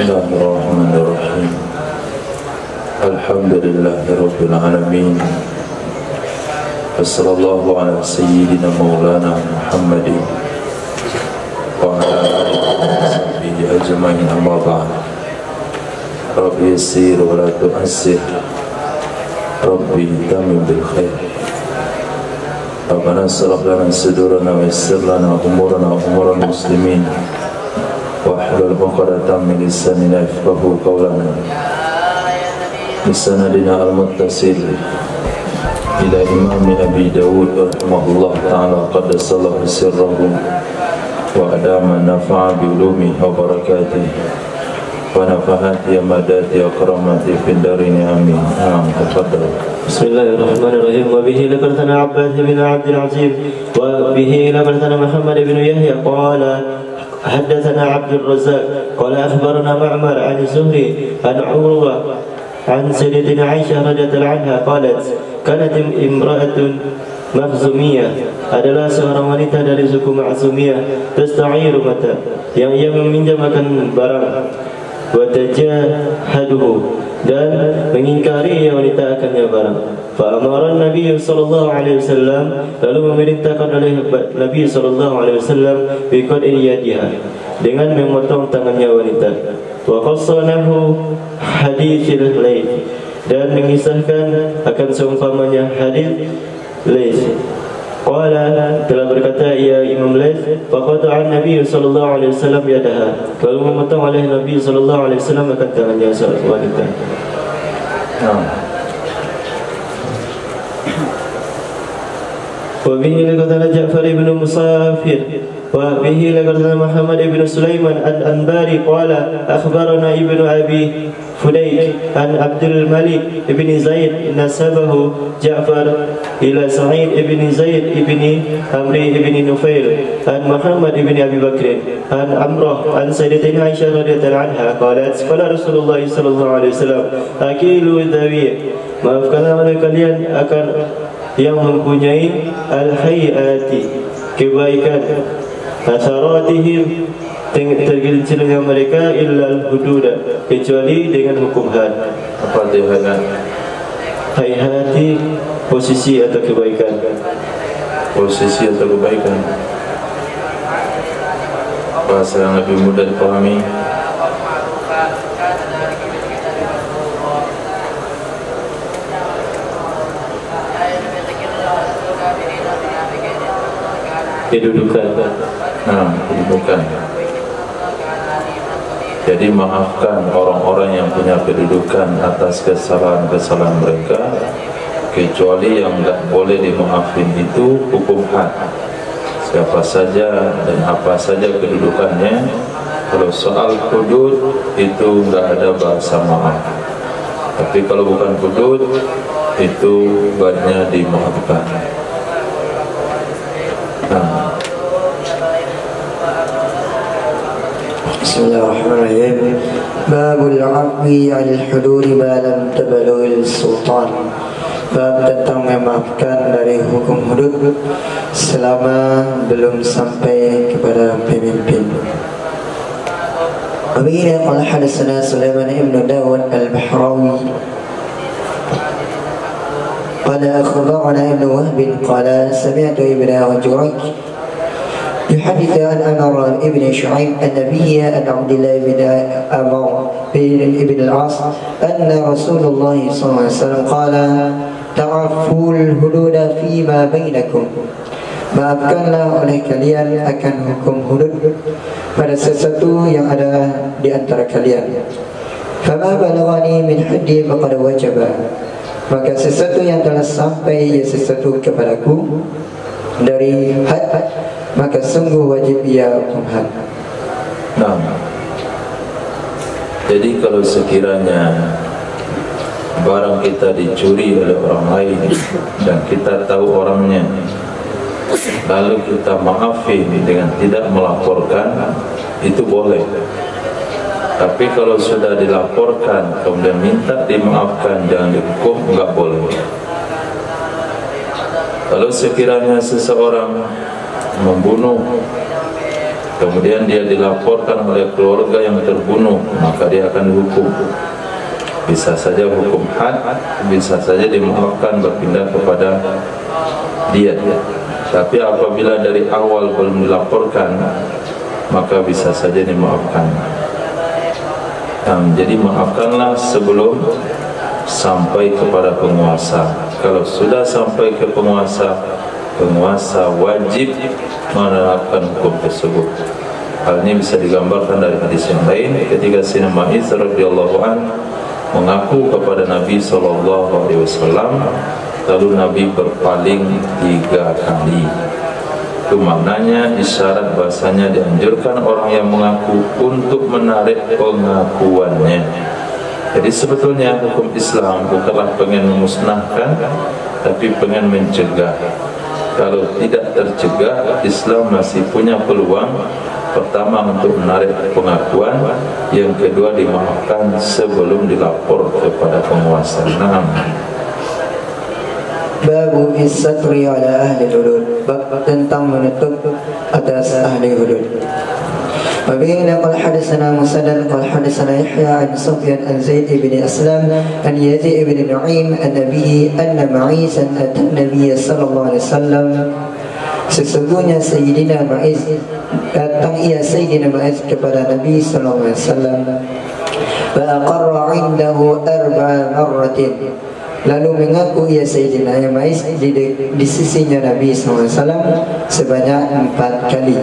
Bismillahirrahmanirrahim. Alhamdulillahirabbil alamin. Wassallallahu ala sayyidina maulana Muhammadin wa ala alihi wa sahbihi ajma'in, amma ba'd. Rabbi yassir wa la tu'assir, Rabbi tamim bil khair. Rabbana shrah lana sadrana wa yassir lana umurana wa umura muslimin wahlul 'uqdatam min lisanina yafqahu qawlana. Bisanadina al-muttasil ila Imam Abi Dawud rahimahullah ta'ala qaddasallahu sirrahu wa adama nafa'a bi ulumihi wa barakatihi wa nafahati amadati akramati fid darin amin. Tafadhal. Bismillahirrahmanirrahim. Wa bihi lakartana Abbas bin Abdul Aziz wa bihi lakartana Muhammad bin Yahya qala حدثنا عبد الرزاق قال أخبرنا معمر عن الزهري عن عروة عن سيدتنا عائشة رضي الله عنها قالت كانت امرأة مخزومية adalah seorang wanita dari suku Makhzumiyah tasta'iru mata yang ia meminjamkan barang wa tajahaduhu dan mengingkari yang wanita akannya barang. Fa'amara Nabi sallallahu alaihi wasallam, lalu memerintahkan oleh Nabi sallallahu alaihi wasallam biqad'i yadiha, dengan memotong tangannya wanita. Wa qassanahu haditsil lail, dan mengisahkan akan seumpamanya hadits Laits. Qala, telah berkata ia Imam Laits, faqata'a Nabi sallallahu alaihi wasallam yadaha, lalu memotong oleh Nabi sallallahu alaihi wasallam akan tangannya seorang wanita. Wa bihi laqad Ja'far ibn Musafir wa bihi laqad Muhammad ibn Sulaiman al-Anbari qala akhbarana ibnu Abi Fudayk an Abdul Malik ibn Zaid nasabahu Ja'far ila Sa'id ibn Zaid ibn Amri ibn Nufail an Muhammad ibn Abi Bakr an Amrah an Sayyidatina Aisyah radhiyallahu anha qalat qala Rasulullah sallallahu alaihi wasallam akilu dhawi, maafkanlah oleh kalian akan yang mempunyai al-hayati, kebaikan, asaratihim, tergelincirnya mereka illal hududa, kecuali dengan hukum had. Apa arti had? Hayati, posisi atau kebaikan. Posisi atau kebaikan. Bahasa yang lebih mudah dipahami. Kedudukan. Kedudukan. Jadi maafkan orang-orang yang punya kedudukan atas kesalahan-kesalahan mereka, kecuali yang tidak boleh dimaafin itu hukum had. Siapa saja dan apa saja kedudukannya. Kalau soal hudud itu tidak ada bahasa maaf. Tapi kalau bukan hudud itu banyak dimaafkan. Bismillahirrahmanirrahim. Babul 'afwi 'anil hudud ma lam tabalugh sultan. Bab tentang memaafkan dari hukum hudud selama belum sampai kepada pemimpin. Wabihi qala hadatsana Sulaiman ibn Dawud al-Bahrawi qala akhbarana ibn Wahb qala sami'tu ibn Jurayj يحدث عن عمر بن شعيب النبي عن عبد الله بن عمر بن العاص أن رسول الله صلى الله عليه وسلم قال تعفوا الحدود فيما بينكم, maafkanlah oleh kalian akan hukum hudud pada sesuatu yang ada di antara kalian. Fama balaghani min haddi faqad wajaba, maka sesuatu yang telah sampai ya sesuatu kepadaku dari had, maka sungguh wajib ia hukum had. Jadi kalau sekiranya barang kita dicuri oleh orang lain dan kita tahu orangnya, lalu kita maafin dengan tidak melaporkan, itu boleh. Tapi kalau sudah dilaporkan kemudian minta dimaafkan, jangan dihukum, enggak boleh. Kalau sekiranya seseorang membunuh kemudian dia dilaporkan oleh keluarga yang terbunuh, maka dia akan dihukum. Bisa saja hukum had, bisa saja dimaafkan berpindah kepada diat. Tapi apabila dari awal belum dilaporkan, maka bisa saja dimaafkan. Jadi maafkanlah sebelum sampai kepada penguasa. Kalau sudah sampai ke penguasa, penguasa wajib menerapkan hukum tersebut. Hal ini bisa digambarkan dari hadis yang lain ketika Sayyidina Ma'iz radhiyallahu anhu mengaku kepada Nabi SAW, lalu Nabi berpaling 3 kali. Itu maknanya isyarat bahasanya dianjurkan orang yang mengaku untuk menarik pengakuannya. Jadi sebetulnya hukum Islam bukanlah pengen memusnahkan, tapi pengen mencegah. Kalau tidak tercegah, Islam masih punya peluang. Pertama untuk menarik pengakuan, yang kedua dimaafkan sebelum dilapor kepada penguasa. Babu is-satri ala ahli hudud, bab tentang menutup atas ahli hudud. وبه قال حدثنا مسدد قال حدثنا يحيى عن سفيان عن زيد بن أسلم عن يزيد بن نعيم عن أبيه أن معيزا أتى النبي صلى الله عليه وسلم. Sesungguhnya Sayyidina Ma'iz datang Sayyidina Ma'iz kepada Nabi sallallahu alaihi wasallam. Fa aqarra 'indahu 4 marratin. Lalu mengaku Sayyidina Ma'iz di sisinya Nabi sallallahu alaihi wasallam sebanyak 4 kali.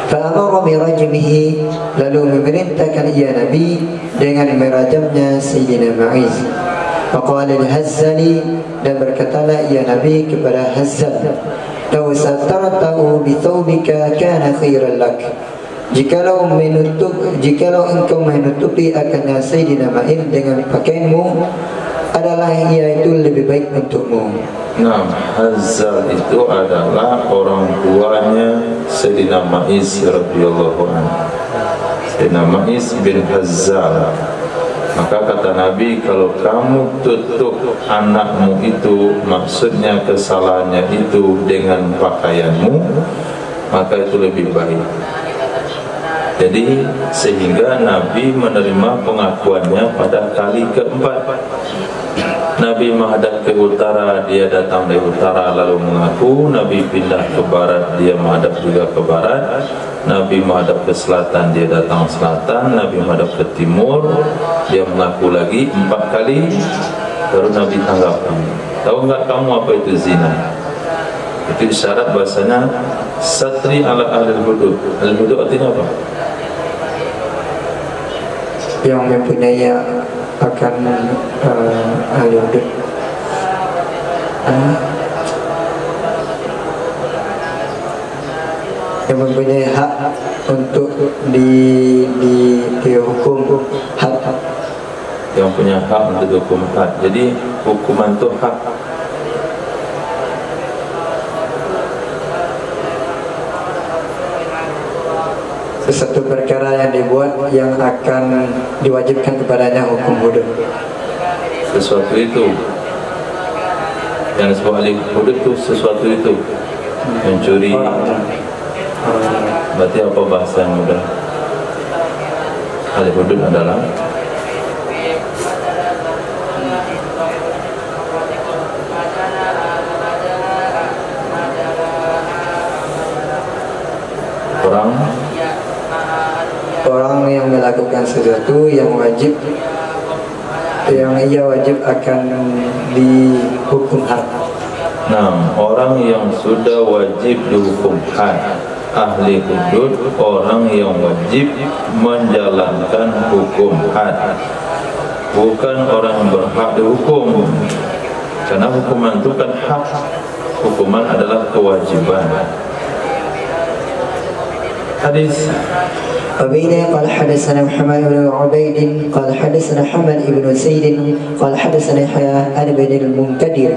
Fa'amara birajmihi, lalu memerintahkan Nabi dengan merajamnya Sayyidina Ma'iz. Faqala al-Hazzali, dan berkatalah Nabi kepada Hazzal, law satartahu bi thawbika kana khairan lak. Jikalau engkau menutupi akannya Sayyidina Ma'iz dengan pakaianmu, adalah itu lebih baik untukmu. Nah, Hazzal itu adalah orang tuanya Sayyidina Ma'iz radhiyallahu anhu. Sayyidina Ma'iz bin Hazzal. Maka kata Nabi, kalau kamu tutup anakmu itu, maksudnya kesalahannya itu dengan pakaianmu, maka itu lebih baik. Jadi sehingga Nabi menerima pengakuannya pada kali keempat. Nabi menghadap ke utara, dia datang dari utara lalu mengaku. Nabi pindah ke barat, dia menghadap juga ke barat. Nabi menghadap ke selatan, dia datang selatan. Nabi menghadap ke timur, dia mengaku lagi 4 kali. Baru Nabi tanggapi, tahu enggak kamu apa itu zina? Itu isyarat bahasanya satri ala ahli hudud. Ahli hudud artinya apa? Yang mempunyai akan ahli hudud, yang mempunyai hak untuk dihukum hak, yang punya hak untuk dihukum hak. Jadi hukuman itu hak. Sesuatu perkara yang dibuat yang akan diwajibkan kepadanya hukum hudud. Sesuatu itu yang disebut ahli hudud itu sesuatu itu mencuri. Berarti apa bahasa yang mudah? Ahli hudud adalah orang yang melakukan sesuatu yang wajib, yang ia wajib akan dihukum had. Nah, orang yang sudah wajib dihukum had, ahli hudud, orang yang wajib menjalankan hukum had, bukan orang yang berhak dihukum. Karena hukuman itu kan hak, hukuman adalah kewajiban. Hadis وبه قال حدثنا محمد بن عبيد قال حدثنا حمد بن زيد قال حدثنا يحيى عن ابن المنكدر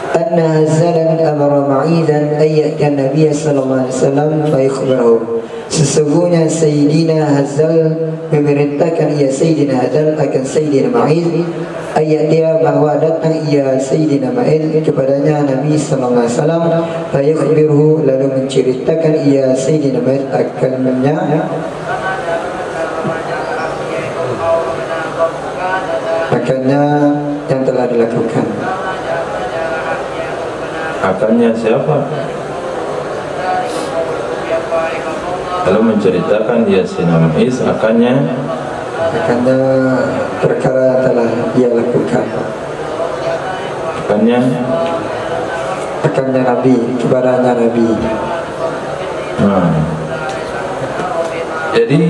أن هزالا أمر معيذا أن يأتي النبي صلى الله عليه وسلم فيخبره. Sesungguhnya Sayyidina Hazal memerintahkan ia Sayyidina Hazal akan Sayyidina Ma'iz ayat dia bahawa datang ia Sayyidina Ma'iz kepadanya Nabi sallallahu alaihi wasallam, fayakhbiruhu, lalu menceritakan ia Sayyidina Ma'iz akannya yang telah dilakukan. Akannya siapa? Lalu menceritakan dia Sayyidina Ma'iz akannya perkara yang telah dia lakukan. Akannya Nabi, kepadanya Nabi. Jadi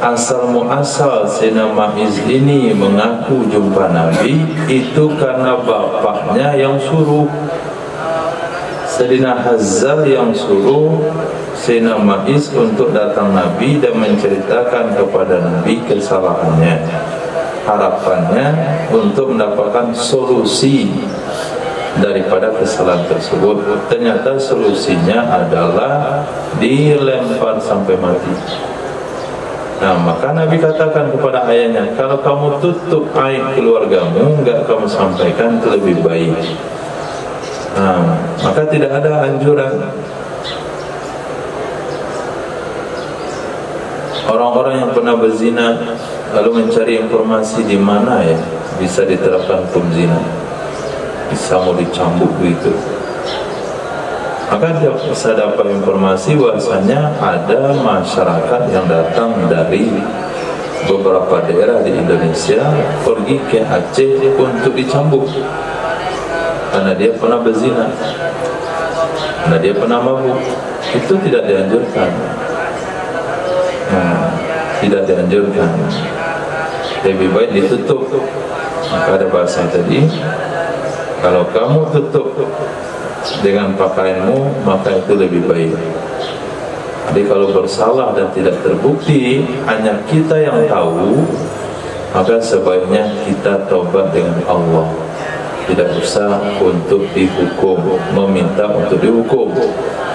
asal muasal Sayyidina Ma'iz ini mengaku jumpa Nabi itu karena bapaknya yang suruh. Sayyidina Hazal yang suruh Sayyidina Ma'iz untuk datang Nabi dan menceritakan kepada Nabi kesalahannya, harapannya untuk mendapatkan solusi daripada kesalahan tersebut. Ternyata solusinya adalah dilempar sampai mati. Nah, maka Nabi katakan kepada ayahnya, kalau kamu tutup aib keluargamu, enggak kamu sampaikan, itu lebih baik. Nah, maka tidak ada anjuran orang-orang yang pernah berzina lalu mencari informasi di mana ya bisa diterapkan hukum zina, bisa mau dicambuk begitu, maka dia bisa dapat informasi bahwasanya ada masyarakat yang datang dari beberapa daerah di Indonesia pergi ke Aceh untuk dicambuk karena dia pernah berzina, karena dia pernah mabuk. Itu tidak dianjurkan. Tidak dianjurkan. Lebih baik ditutup. Maka ada bahasa tadi, kalau kamu tutup dengan pakaianmu, maka itu lebih baik. Jadi kalau bersalah dan tidak terbukti, hanya kita yang tahu, maka sebaiknya kita taubat dengan Allah. Tidak usah untuk dihukum, meminta untuk dihukum,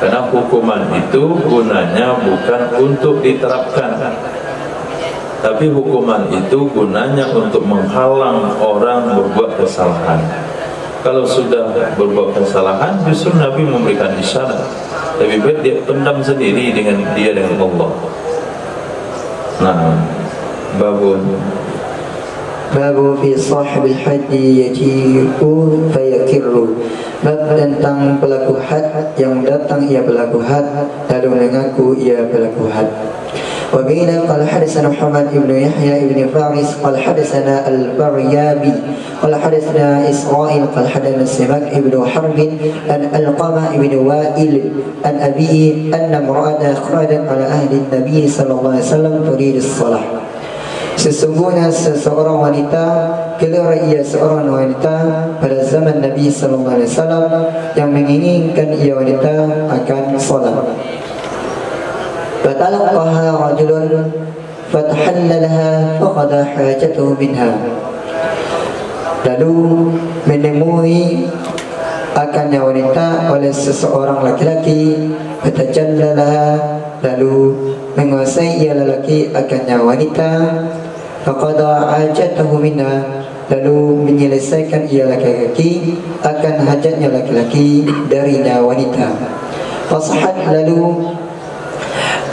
karena hukuman itu gunanya bukan untuk diterapkan, tapi hukuman itu gunanya untuk menghalang orang berbuat kesalahan. Kalau sudah berbuat kesalahan, justru Nabi memberikan isyarat, lebih baik dia pendam sendiri dengan Allah. Nah, Babu fi sahibil haddi yaji'u fayakirru. Bab tentang pelaku had yang datang ia pelaku had lalu mengaku ia pelaku had. Wabila qala hadatsana Muhammad ibn Yahya ibn Faris qala hadatsana al-Baryabi qala hadatsana Isra'il qala hadatsana Simak ibn Harb an Alqamah ibn Wa'il an abihi anna imra'atan kharajan ala ahli an-nabi sallallahu alaihi wasallam turid as-salah. Sesungguhnya seseorang wanita keluar ia seorang wanita pada zaman Nabi sallallahu alaihi wasallam yang menginginkan ia wanita akan salat. Fatalaqaha rajulun fatahallalaha faqada hajatuhu minha. Lalu menemui akannya wanita oleh seseorang laki-laki, fatajallalaha, lalu menguasai ia lelaki akannya wanita, faqada hajatahu minha, lalu menyelesaikan ia laki-laki akan hajatnya laki-laki darinya wanita. Fasahat, lalu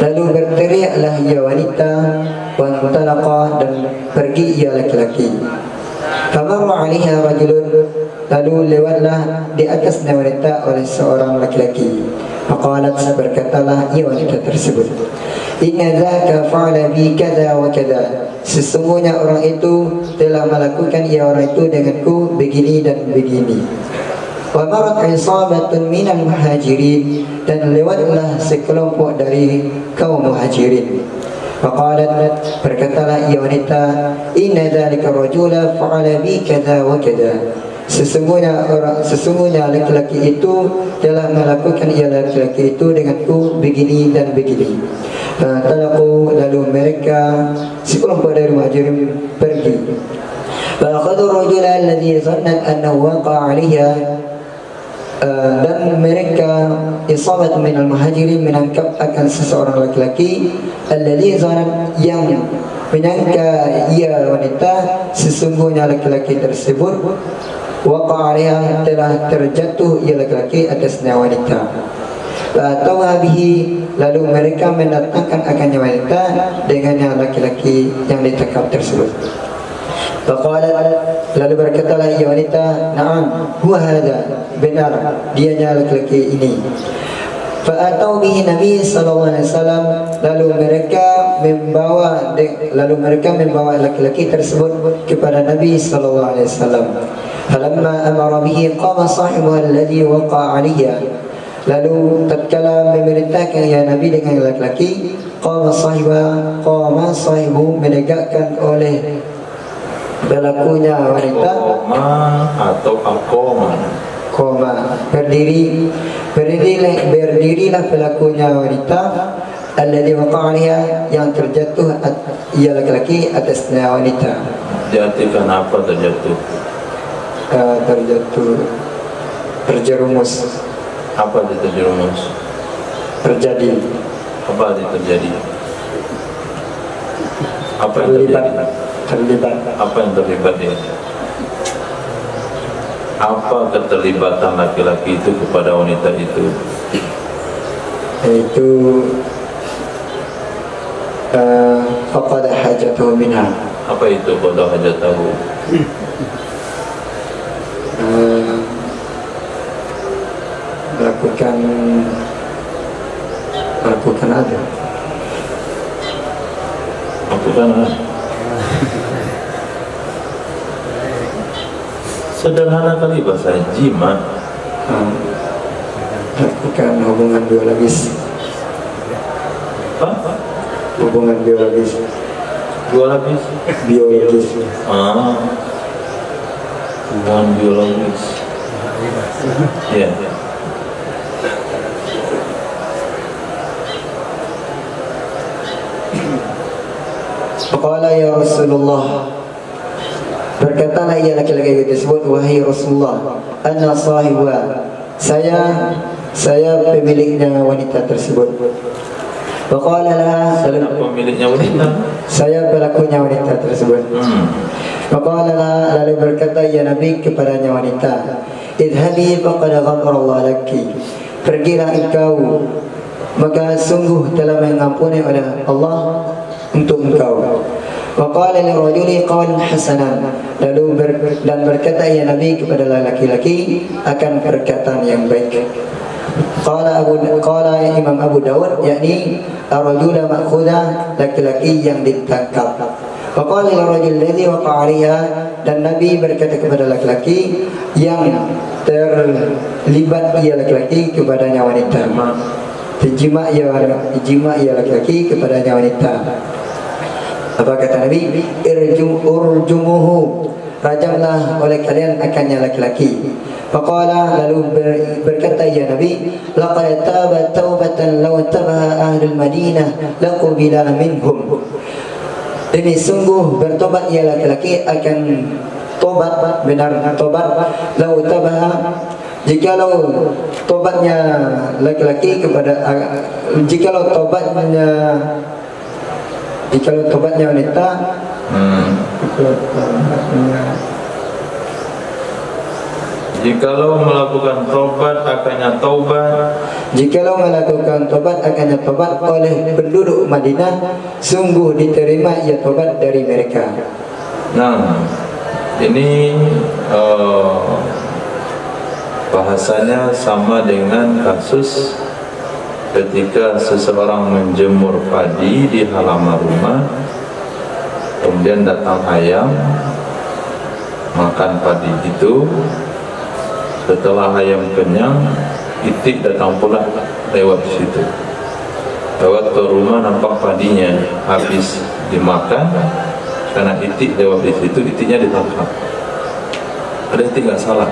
berteriaklah ia wanita, wantalaqa, dan pergi ia laki-laki. Famarra 'alaiha rajulun, lalu lewatlah di atasnya wanita oleh seorang laki-laki. Faqalat, berkatalah ia wanita tersebut, inna dzaka fa'ala bi kadza wa kadza. Sesungguhnya orang itu telah melakukan ia orang itu denganku begini dan begini. Wa marat isabatun minal muhajirin, dan lewatlah sekelompok dari kaum muhajirin. Faqalat, berkatalah ia wanita, inna dzalika rajula fa'ala bi kadza wa kadza. Sesungguhnya laki-laki itu telah melakukan ia laki-laki itu denganku begini dan begini. Talaku, lalu mereka sekelompok dari muhajirin pergi. Fa'akhadhu ar-rajula alladhi zannat annahu waqa'a 'alayha, dan mereka isabat minal muhajirin menangkap akan seseorang laki-laki alladhi zanat yang menyangka ia wanita, sesungguhnya laki-laki tersebut waqa'aliha telah terjatuh ia laki-laki atasnya wanita. Fa'atawha bihi, lalu mereka mendatangkan akannya wanita dengannya laki-laki yang ditangkap tersebut. Faqalat, lalu berkatalah ia wanita, na'am huwa hadha, benar dianya laki-laki ini. Fa'atau bihi Nabi sallallahu alaihi wasallam, lalu mereka membawa laki-laki tersebut kepada Nabi sallallahu alaihi wasallam. Falamma amara bihi qama sahibu alladhi waqa'a 'alayha, lalu tatkala memerintahkan ya Nabi dengan laki-laki, qama sahibu menegakkan oleh pelakunya wanita, atau qama berdirilah pelakunya wanita, alladhi waqa'aliha yang terjatuh ia laki-laki atasnya wanita. Diartikan apa terjatuh? Terjerumus. Apa itu terjerumus? Terjadi. Apa itu terjadi? Apa yang terlibat? Apa yang terlibat ini? Apa keterlibatan laki-laki itu kepada wanita itu? Yaitu faqada hajatahu minha. Apa itu qada hajatahu? Melakukan ada. Sederhana kali bahasa jima. Melakukan hubungan biologis. Apa? Hubungan biologis. Biologis. Hubungan biologis. Ya. Faqala ya Rasulullah, berkatalah ia laki-laki tersebut, wahai Rasulullah, ana sahibah, saya pemiliknya wanita tersebut. Faqala laha, pemiliknya wanita, saya pelakunya wanita tersebut. Faqala laha, lalu berkata ya Nabi kepadanya wanita, idhabi faqad ghafarallahu laki, pergilah engkau, maka sungguh telah mengampuni oleh Allah untuk engkau. Waqala lirajuli qawlan hasanan, lalu berkata ya Nabi kepada laki-laki akan perkataan yang baik. Qala Imam Abu Dawud, yakni ar-rajula ma'khudha, laki-laki yang ditangkap. Waqala lirajul ladzi waqa'a 'alayha, dan Nabi berkata kepada laki-laki yang terlibat ia laki-laki kepadanya wanita, ijma' ia laki-laki kepadanya wanita. Apa kata Nabi? Urjumuhu, rajamlah oleh kalian akannya laki-laki. Faqala, lalu berkata ya Nabi, laqad taba taubatan law tabaha ahlul Madinah laqubila minhum, demi sungguh bertobat ia laki-laki akan tobat, benar tobat, law tabaha, jikalau tobatnya laki-laki kepada jikalau tobatnya wanita, jikalau melakukan tobat akannya taubat, jikalau melakukan tobat akannya tobat oleh penduduk Madinah, sungguh diterima ia tobat dari mereka. Nah, ini bahasanya sama dengan kasus ketika seseorang menjemur padi di halaman rumah, kemudian datang ayam makan padi itu. Setelah ayam kenyang, itik datang pula lewat situ, lewat ke rumah, nampak padinya habis dimakan, karena itik lewat di situ, itiknya ditangkap. Ada itik nggak salah.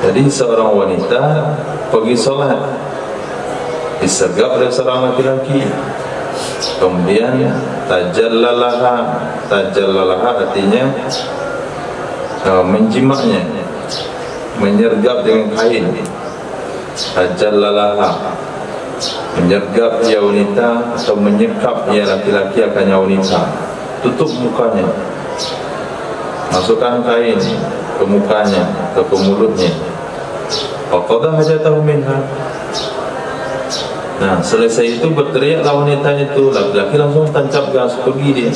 Jadi seorang wanita pergi sholat, disergap oleh seorang laki-laki, kemudian tajallalaha artinya menjimaknya, menyergap dengan kain, ajallalaha, menyergap dia wanita atau menyekap dia laki-laki akannya wanita, tutup mukanya, masukkan kain ke mukanya, ke mulutnya. Faqada hajatahu minha. Nah, selesai itu berteriaklah wanita itu, laki-laki langsung tancap gas, pergi dia.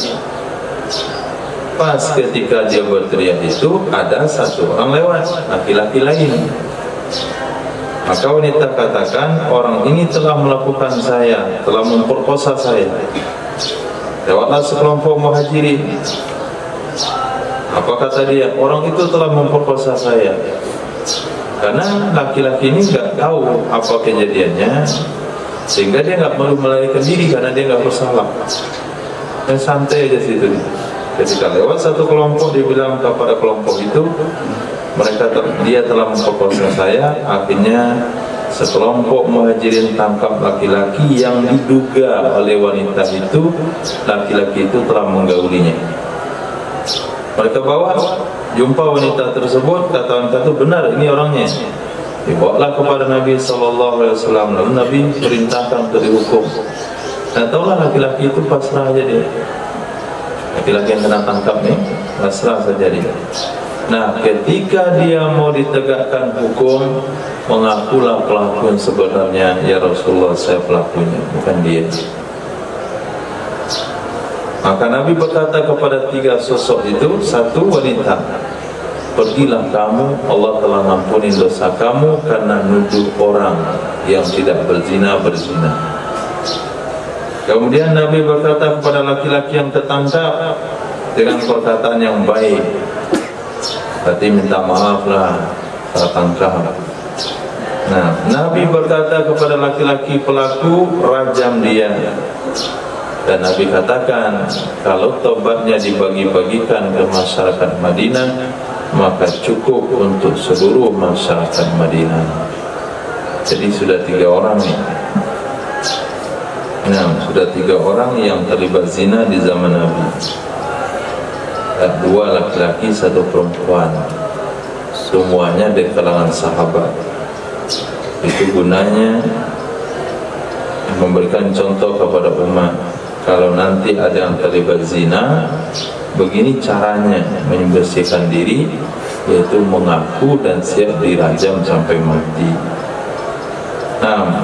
Pas ketika dia berteriak itu, ada satu orang lewat, laki-laki lain. Maka wanita katakan, orang ini telah melakukan saya, telah memperkosa saya. Lewatlah sekelompok muhajirin. Apa kata dia? Orang itu telah memperkosa saya. Karena laki-laki ini nggak tahu apa kejadiannya, sehingga dia nggak perlu melarikan diri karena dia nggak bersalah. Dan santai aja situ. Ketika lewat satu kelompok, dia bilang kepada kelompok itu, dia telah memperkosa saya. Akhirnya sekelompok muhajirin tangkap laki-laki yang diduga oleh wanita itu, laki-laki itu telah menggaulinya. Mereka bawa, jumpa wanita tersebut, kata wanita itu, benar ini orangnya. Dibawalah kepada Nabi SAW. Lalu Nabi perintahkan untuk dihukum. Nah, tahulah laki-laki itu pasrah aja dia. Laki-laki yang kena tangkap nih, pasrah saja dia. Nah, ketika dia mau ditegakkan hukum, mengakulah pelaku yang sebenarnya, ya Rasulullah, saya pelakunya, bukan dia. Maka Nabi berkata kepada tiga sosok itu, satu wanita, pergilah kamu, Allah telah mengampuni dosa kamu karena nuduh orang yang tidak berzina. Kemudian Nabi berkata kepada laki-laki yang tertangkap dengan perkataan yang baik, berarti minta maaflah tertangkap. Nah, Nabi berkata kepada laki-laki pelaku, rajam dia. Dan Nabi katakan, kalau tobatnya dibagi-bagikan ke masyarakat Madinah, maka cukup untuk seluruh masyarakat Madinah. Jadi sudah 3 orang nih. Nah, sudah 3 orang yang terlibat zina di zaman Nabi. 2 laki-laki, 1 perempuan. Semuanya dari kalangan sahabat. Itu gunanya memberikan contoh kepada umat. Kalau nanti ada yang terlibat zina, begini caranya membersihkan diri, yaitu mengaku dan siap dirajam sampai mati. Nah,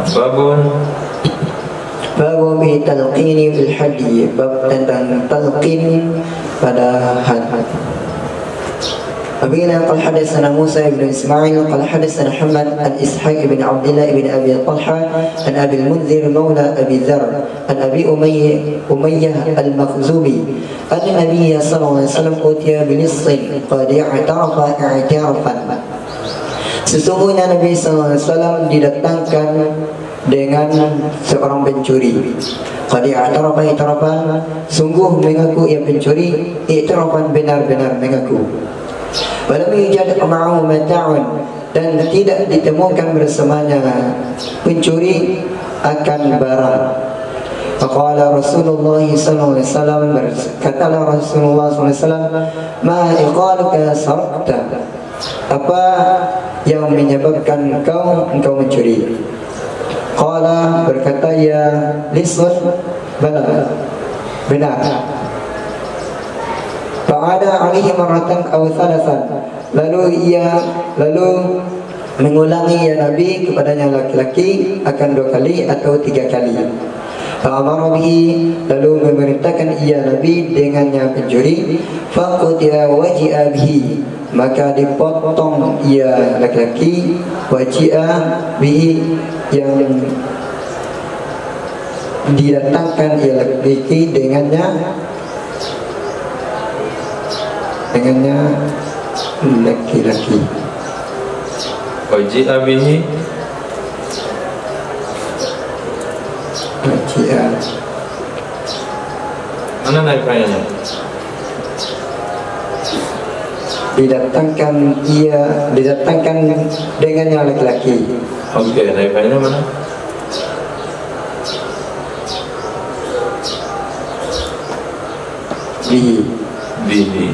Babu bi talqini fil hadyi, bab tentang talqin pada had. Apabila qala hadatsana Musa ibn Ismail qala hadatsana Muhammad an Ishaq ibn Abdullah ibn Abi Talha an Abi al-Munzir mawla Abi Dzar an Abi Umayyah al-Makhzumi anna Nabiy sallallahu alaihi wasallam utiya bi lissin qad i'tarafa i'tirafan. Sesungguhnya Nabi sallallahu alaihi wasallam didatangkan dengan seorang pencuri. Qad i'tarafa i'tirafan, sungguh mengaku ia pencuri, i'tirafan benar-benar mengaku. Walam yujad ma'ahu mata'un, dan tidak ditemukan bersamanya pencuri akan barang. Faqala Rasulullah sallallahu alaihi wasallam, berkatalah Rasulullah sallallahu alaihi wasallam, ma iqaluka sarakta, apa yang menyebabkan engkau mencuri? Qala, berkata ya lisun, benar. Fa'ada alaihi maratan aw thalathan, lalu mengulangi ya Nabi kepadanya laki-laki akan 2 kali atau 3 kali. Fa'amara bihi, lalu memerintahkan ia Nabi dengannya pencuri. Faqutiya waji'a bihi, maka dipotong ia laki-laki, waji'a bihi, yang didatangkan ia laki-laki dengannya laki-laki. Waji'a bihi, waji'a, mana naifanya? didatangkan dengannya laki-laki. Oke, naifanya mana? Bihi.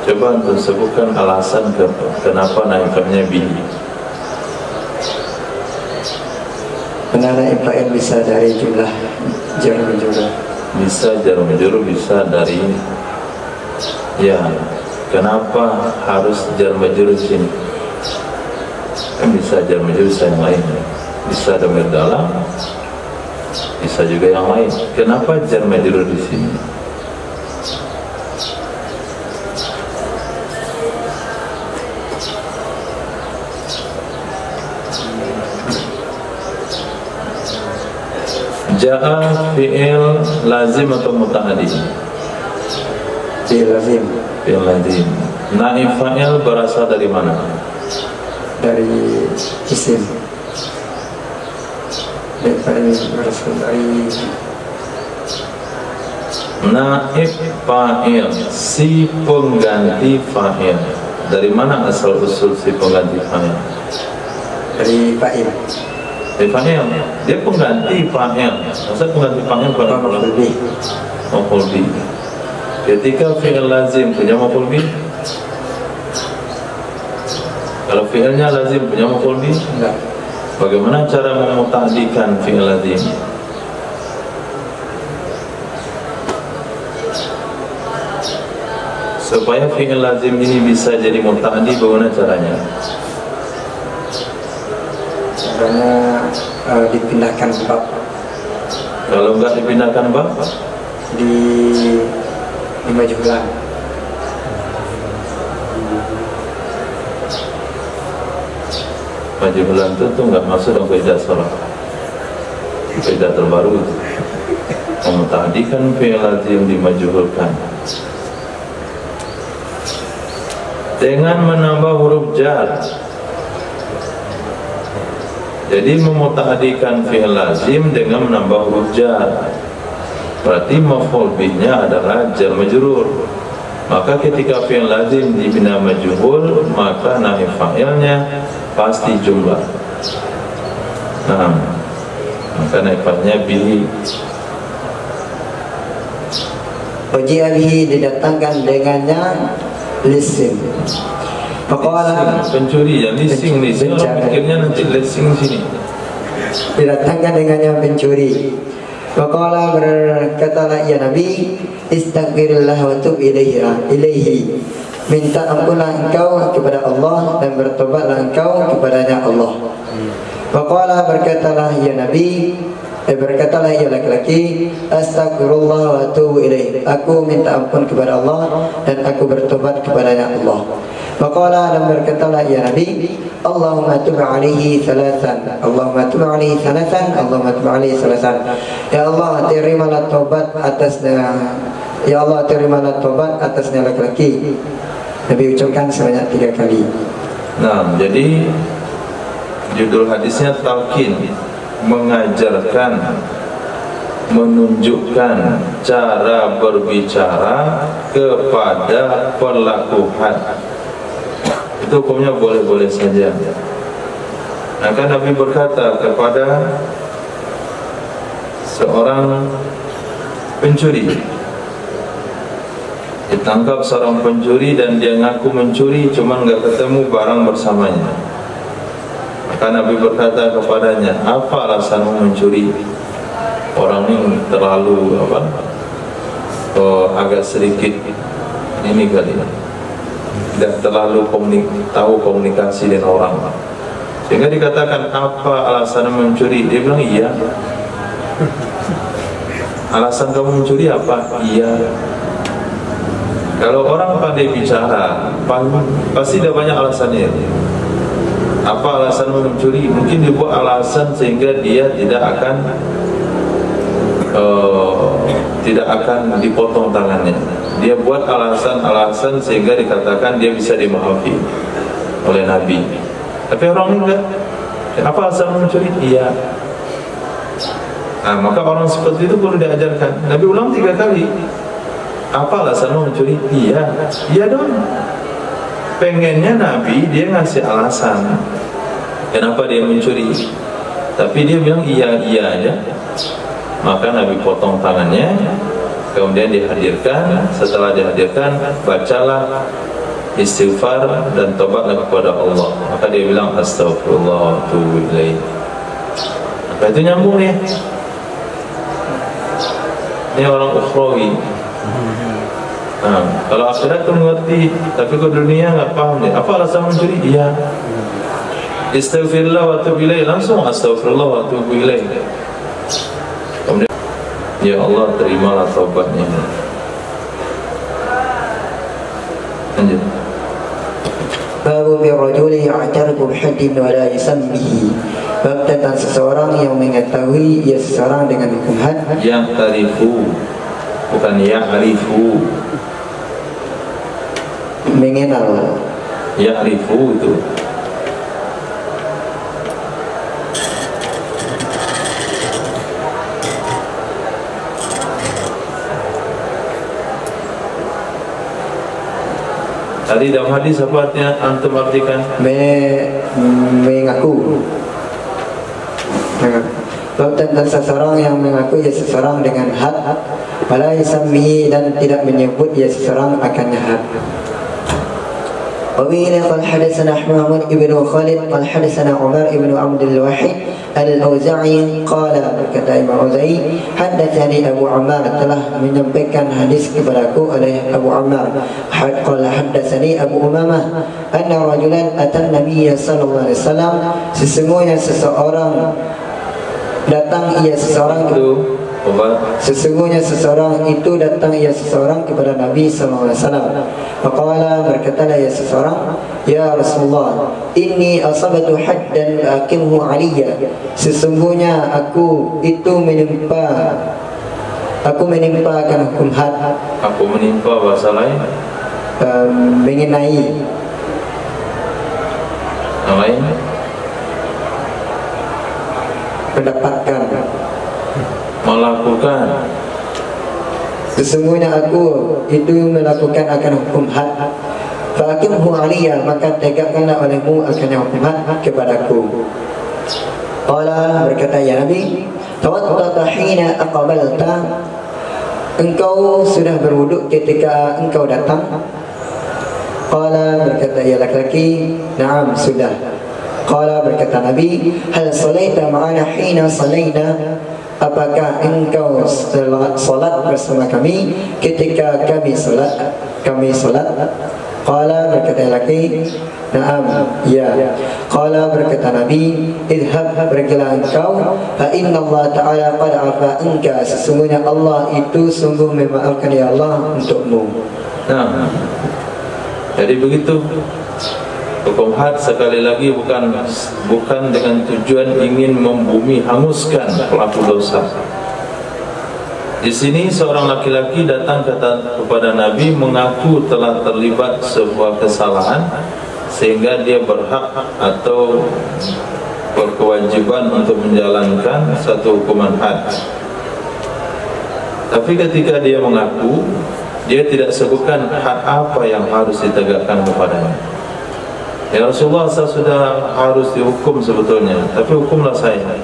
Coba untuk sebutkan alasan kenapa naifahnya bihi. Karena naifah bisa dari jumlah jar majrur. Bisa jar majrur, bisa dari, ya kenapa harus jar majrur sini? Kan bisa jar majrur bisa yang lain, bisa dhamir dalam, bisa juga yang lain. Kenapa jar majrur di sini? Ja'a fi'il lazim atau muta'addi? Fi'il lazim. Fi'il lazim. Naib fa'il berasal dari mana? Dari isim. Naib fa'il berasal dari naib fa'il, si pengganti fa'il. Dari mana asal usul si pengganti fa'il? Dari fa'il. Dari fa'il, dia pengganti fa'il. Masa pengganti fa'il pada maf'ul bih. Ketika fi'il lazim punya maf'ul bih, kalau fi'ilnya lazim punya maf'ul bih, Enggak. bagaimana cara memuta'dikan fi'il lazim? Supaya fi'il lazim ini bisa jadi muta'addi, bagaimana caranya? Caranya dipindahkan bab. Kalau enggak dipindahkan bab, di majhulan. majhulan itu enggak masuk dalam kaidah shalah. Kaidah terbaru itu. Memuta'addikan fi'il lazim dimajhulkan dengan menambah huruf jar. Jadi memuta'addikan fi'il lazim dengan menambah huruf jar, berarti maf'ul bihnya adalah jar majrur. Maka ketika fi'il lazim dibina majhul, maka naib fa'ilnya pasti jumlah. Nah, maka naib fa'ilnya bihi. Waji'a bihi didatangkan dengannya lisim. Faqala pencuri ya, leasing orang pikirnya nanti leasing sini. Didatangkan dengannya pencuri. Faqala berkatalah ya Nabi, istaghfirillah wa tub ilaihi. Minta ampunlah engkau kepada Allah dan bertobatlah engkau kepadanya Allah. Faqala berkatalah ya Nabi, berkatalah ya laki-laki, astaghfirullah wa atubu ilaih. Aku minta ampun kepada Allah dan aku bertobat kepadanya Allah. Faqala dan berkatalah ya Nabi, Allahumma tub alaihi thalathan. Allahumma tub alaihi thalathan. Allahumma tub alaihi thalathan. Ya Allah, terimalah tobat atasnya. Ya Allah, terimalah tobat atasnya laki-laki. Nabi ucapkan sebanyak 3 kali. Nah, jadi judul hadisnya talqin, mengajarkan, menunjukkan cara berbicara kepada pelaku had. Itu hukumnya boleh-boleh saja. Maka Nabi berkata kepada seorang pencuri, ditangkap seorang pencuri dan dia ngaku mencuri, cuman nggak ketemu barang bersamanya. Maka Nabi berkata kepadanya, apa alasanmu mencuri? Orang ini terlalu agak sedikit ini kali, tidak terlalu tahu komunikasi dengan orang, sehingga dikatakan apa alasanmu mencuri? Dia bilang iya. Alasan kamu mencuri apa? Iya. Kalau orang pandai bicara, pasti ada banyak alasannya. Apa alasan mencuri? Mungkin dibuat alasan sehingga dia tidak akan dipotong tangannya. Dia buat alasan-alasan sehingga dikatakan dia bisa dimaafkan oleh Nabi. Tapi orang ini enggak. Apa alasan mencuri? Iya. Nah, maka orang seperti itu perlu diajarkan. Nabi ulang 3 kali. Apa alasanmu mencuri? Iya. Iya dong. Pengennya Nabi dia ngasih alasan kenapa dia mencuri, tapi dia bilang iya aja. Maka Nabi potong tangannya, kemudian dihadirkan. Setelah dihadirkan, bacalah istighfar dan tobatlah kepada Allah. Maka dia bilang astaghfirullah wa atubu ilaih. Maka itu nyambung nih. Ini orang ukhrawi. Kalau akhirat tu mengerti, tapi ke dunia enggak paham dia. Apa alasan mencuri? Iya. Istighfirullah wa atubu ilaih, langsung astaghfirullah wa atubu ilaih. Kemudian, ya Allah terimalah taubatnya. Lanjut. Babu birrajuli ya'tarifu bihaddin wa la yusammihi. Bab tentang seseorang yang mengetahui ia seseorang dengan hukum had. Yang tarifu, bukan ya'rifu. Mengenal. Ya'rifu itu. Tadi dalam hadis apa artinya antum artikan? Mengaku. Bab tentang seseorang yang mengaku ia seseorang dengan had, wala yusammi, dan tidak menyebut ia seseorang akannya had. وبه قال حدثنا محمود بن خالد قال حدثنا عمر بن عبد الواحد الأوزاعي قال berkata Imam Auza'i, haddatsani Abu Ammar, telah menyampaikan hadis kepadaku oleh Abu Ammar. Qala haddatsani Abu Umamah anna rajulan atan Nabiy sallallahu alaihi wasallam, sesungguhnya seseorang datang ia seseorang itu. Sesungguhnya seseorang itu datang ia seseorang kepada Nabi sallallahu alaihi wasallam. Faqala, berkatalah ia seseorang, ya Rasulullah, inni asabatu haddan aqimhu aliyya, sesungguhnya aku menimpakan hukum had. Aku menimpa bahasa lain, mengenai yang lain, mendapatkan, melakukan. Sesungguhnya aku itu melakukan akan hukum had. Faqimhu aliyya, maka tegakkanlah olehmu akan hukum had kepadaku. Qala, berkata ya Nabi, tawaddata hina aqbalta, engkau sudah berwuduk ketika engkau datang? Qala, berkata ya laki-laki, na'am, sudah. Qala, berkata Nabi, hal salaita ma'ana hina salaina, apakah engkau salat bersama kami ketika kami salat? Qala, berkata laki, na'am, ya. Qala, berkata Nabi, idhab, pergilah engkau, fa inna Allah ta'ala qad afa anka, sesungguhnya Allah itu sungguh memaafkan ya Allah untukmu. Nah, jadi begitu. Hukum had sekali lagi bukan dengan tujuan ingin membumi hanguskan pelaku dosa. Di sini seorang laki-laki datang kepada Nabi mengaku telah terlibat sebuah kesalahan sehingga dia berhak atau berkewajiban untuk menjalankan satu hukuman had. Tapi ketika dia mengaku, dia tidak sebutkan had apa yang harus ditegakkan kepadanya. Ya Rasulullah, saya sudah harus dihukum sebetulnya, tapi hukumlah saya.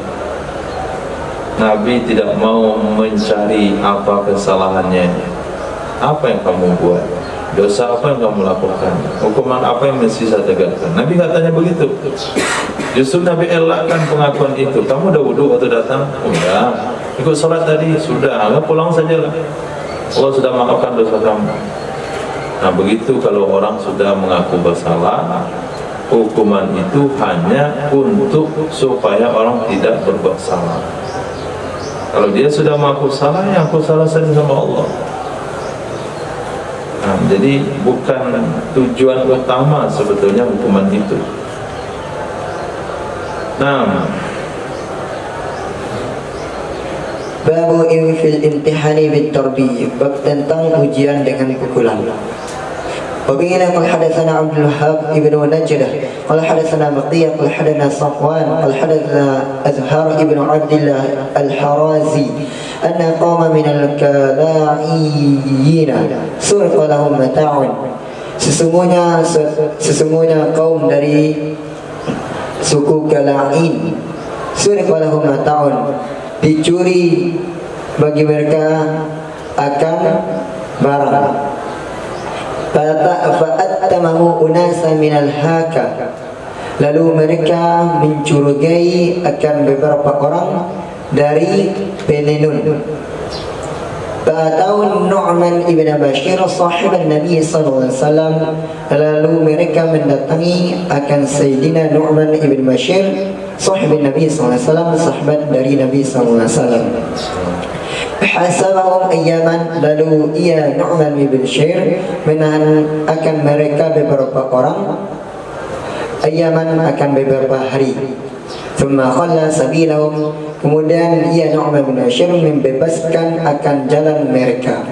Nabi tidak mau mencari apa kesalahannya. Apa yang kamu buat? Dosa apa yang kamu lakukan? Hukuman apa yang mesti saya tegakkan? Nabi nggak tanya begitu. Justru Nabi elakkan pengakuan itu. Kamu udah wudhu waktu datang? Udah. Ikut sholat tadi? Sudah. Nggak, pulang sajalah. Allah sudah maafkan dosa kamu. Nah begitu kalau orang sudah mengaku bersalah, hukuman itu hanya untuk supaya orang tidak berbuat salah. Kalau dia sudah mengaku salah, ya aku salah saja sama Allah. Nah, jadi bukan tujuan utama sebetulnya hukuman itu. Nah, Babu fil imtihani bit tarbiyah, bab tentang ujian dengan pukulan. وبه قال حدثنا عبد الوهاب ابن نجده قال حدثنا بقية قال حدثنا صفوان قال حدثنا أزهار ابن عبد الله الحرازي أن قوم من الكلاعيين سرق لهم متاع, sesungguhnya kaum dari suku Kala'in, suriqa lahum mata'un, dicuri bagi mereka akan barang. Fa'at fa'attamahu unasa minal haka. Lalu mereka mencurigai akan beberapa orang dari Penenun. Fa'atau Nu'man ibn Bashir sahiban Nabi sallallahu alaihi wasallam. Lalu mereka mendatangi akan Sayyidina Nu'man ibn Bashir sahib Nabi sallallahu alaihi wasallam, sahabat dari Nabi sallallahu alaihi wasallam. Hasabahum ayyaman, lalu ia Nu'man ibn Bashir menahan akan mereka beberapa orang, ayyaman akan beberapa hari. Thumma khalla sabilahum, kemudian ia Nu'man bin Bashir membebaskan akan jalan mereka.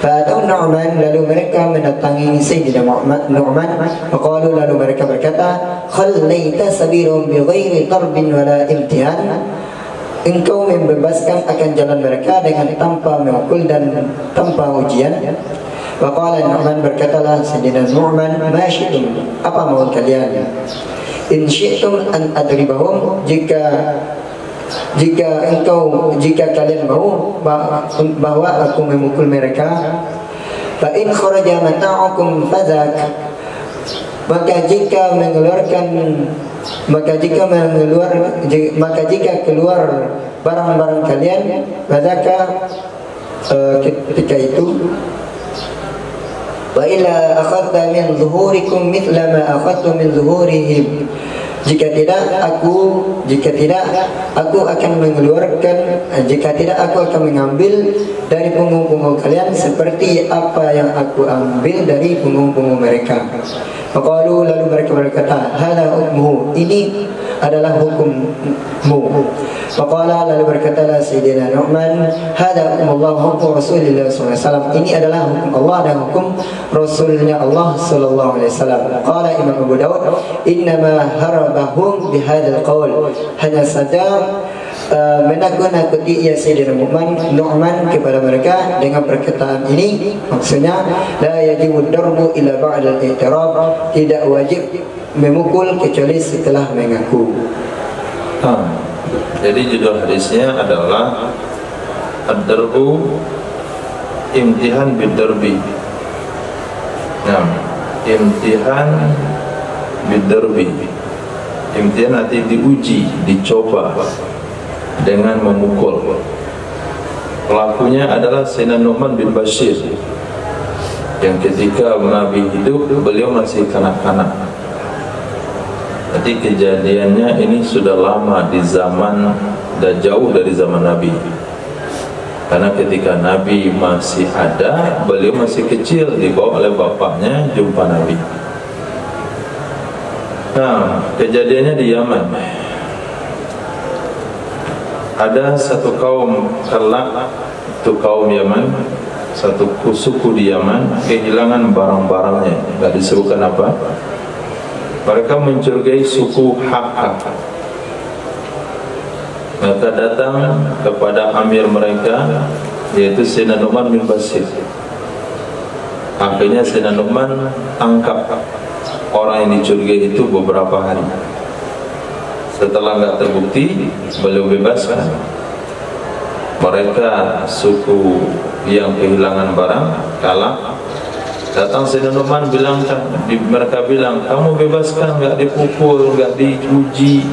Fa'atau Nu'man, lalu mereka mendatangi Sayyidina Nu'man. Faqalu, lalu mereka berkata, khallaita sabilahum bighairi darbin wala imtihan. Engkau membebaskan akan jalan mereka dengan tanpa memukul dan tanpa ujian. Faqala Nu'man, berkatalah Sayyidina Nu'man, ma syi'tum, apa mau kalian? In syi'tum an adribahum, jika kalian mau bahwa aku memukul mereka. Fa in kharaja mata'ukum fadzak, jika keluar barang-barang kalian, fadzaka, ketika itu, wa illa akhadta min zuhurikum mithla ma akhadtu min zuhurihim. Jika tidak aku akan mengambil dari punggung-punggung kalian seperti apa yang aku ambil dari punggung-punggung mereka. Faqalu, lalu mereka berkata, hadza hukmuhu, ini adalah hukummu. Faqala, lalu berkatalah Sayyidina Nu'man, hadza hukmullah hukum Rasulullah sallallahu alaihi wasallam, ini adalah hukum Allah dan hukum Rasulnya Allah sallallahu alaihi wasallam. Qala Imam Abu Dawud, innama harabahum bihadzal qaul, hanya saja menakut-nakuti ia Sayyidina Nu'man kepada mereka dengan perkataan ini. Maksudnya, la yajibu darbu illa ba'da al-i'tirab, tidak wajib memukul kecuali setelah mengaku. Jadi judul hadisnya adalah ad-darbu imtihan bid-darbi. Nah, imtihan bid-darbi, imtihan nanti diuji, dicoba dengan memukul. Pelakunya adalah Sayyidina Nu'man bin Bashir, yang ketika Nabi hidup beliau masih kanak-kanak. Jadi kejadiannya ini sudah lama, di zaman, dan jauh dari zaman Nabi. Karena ketika Nabi masih ada, beliau masih kecil, dibawa oleh bapaknya jumpa Nabi. Nah, kejadiannya di Yaman. Ada satu kaum kelak, itu kaum Yaman, satu suku di Yaman kehilangan barang-barangnya, nggak disebutkan apa. Mereka mencurigai suku Hakka. Maka datang kepada amir mereka, yaitu Sayyidina Nu'man bin Bashir. Akhirnya Sayyidina Nu'man tangkap orang yang dicurigai itu beberapa hari. Setelah nggak terbukti, beliau bebaskan. Mereka suku yang kehilangan barang kalah. Datang Sayyidina Nu'man bilang, mereka bilang, kamu bebaskan, nggak dipukul, nggak diuji,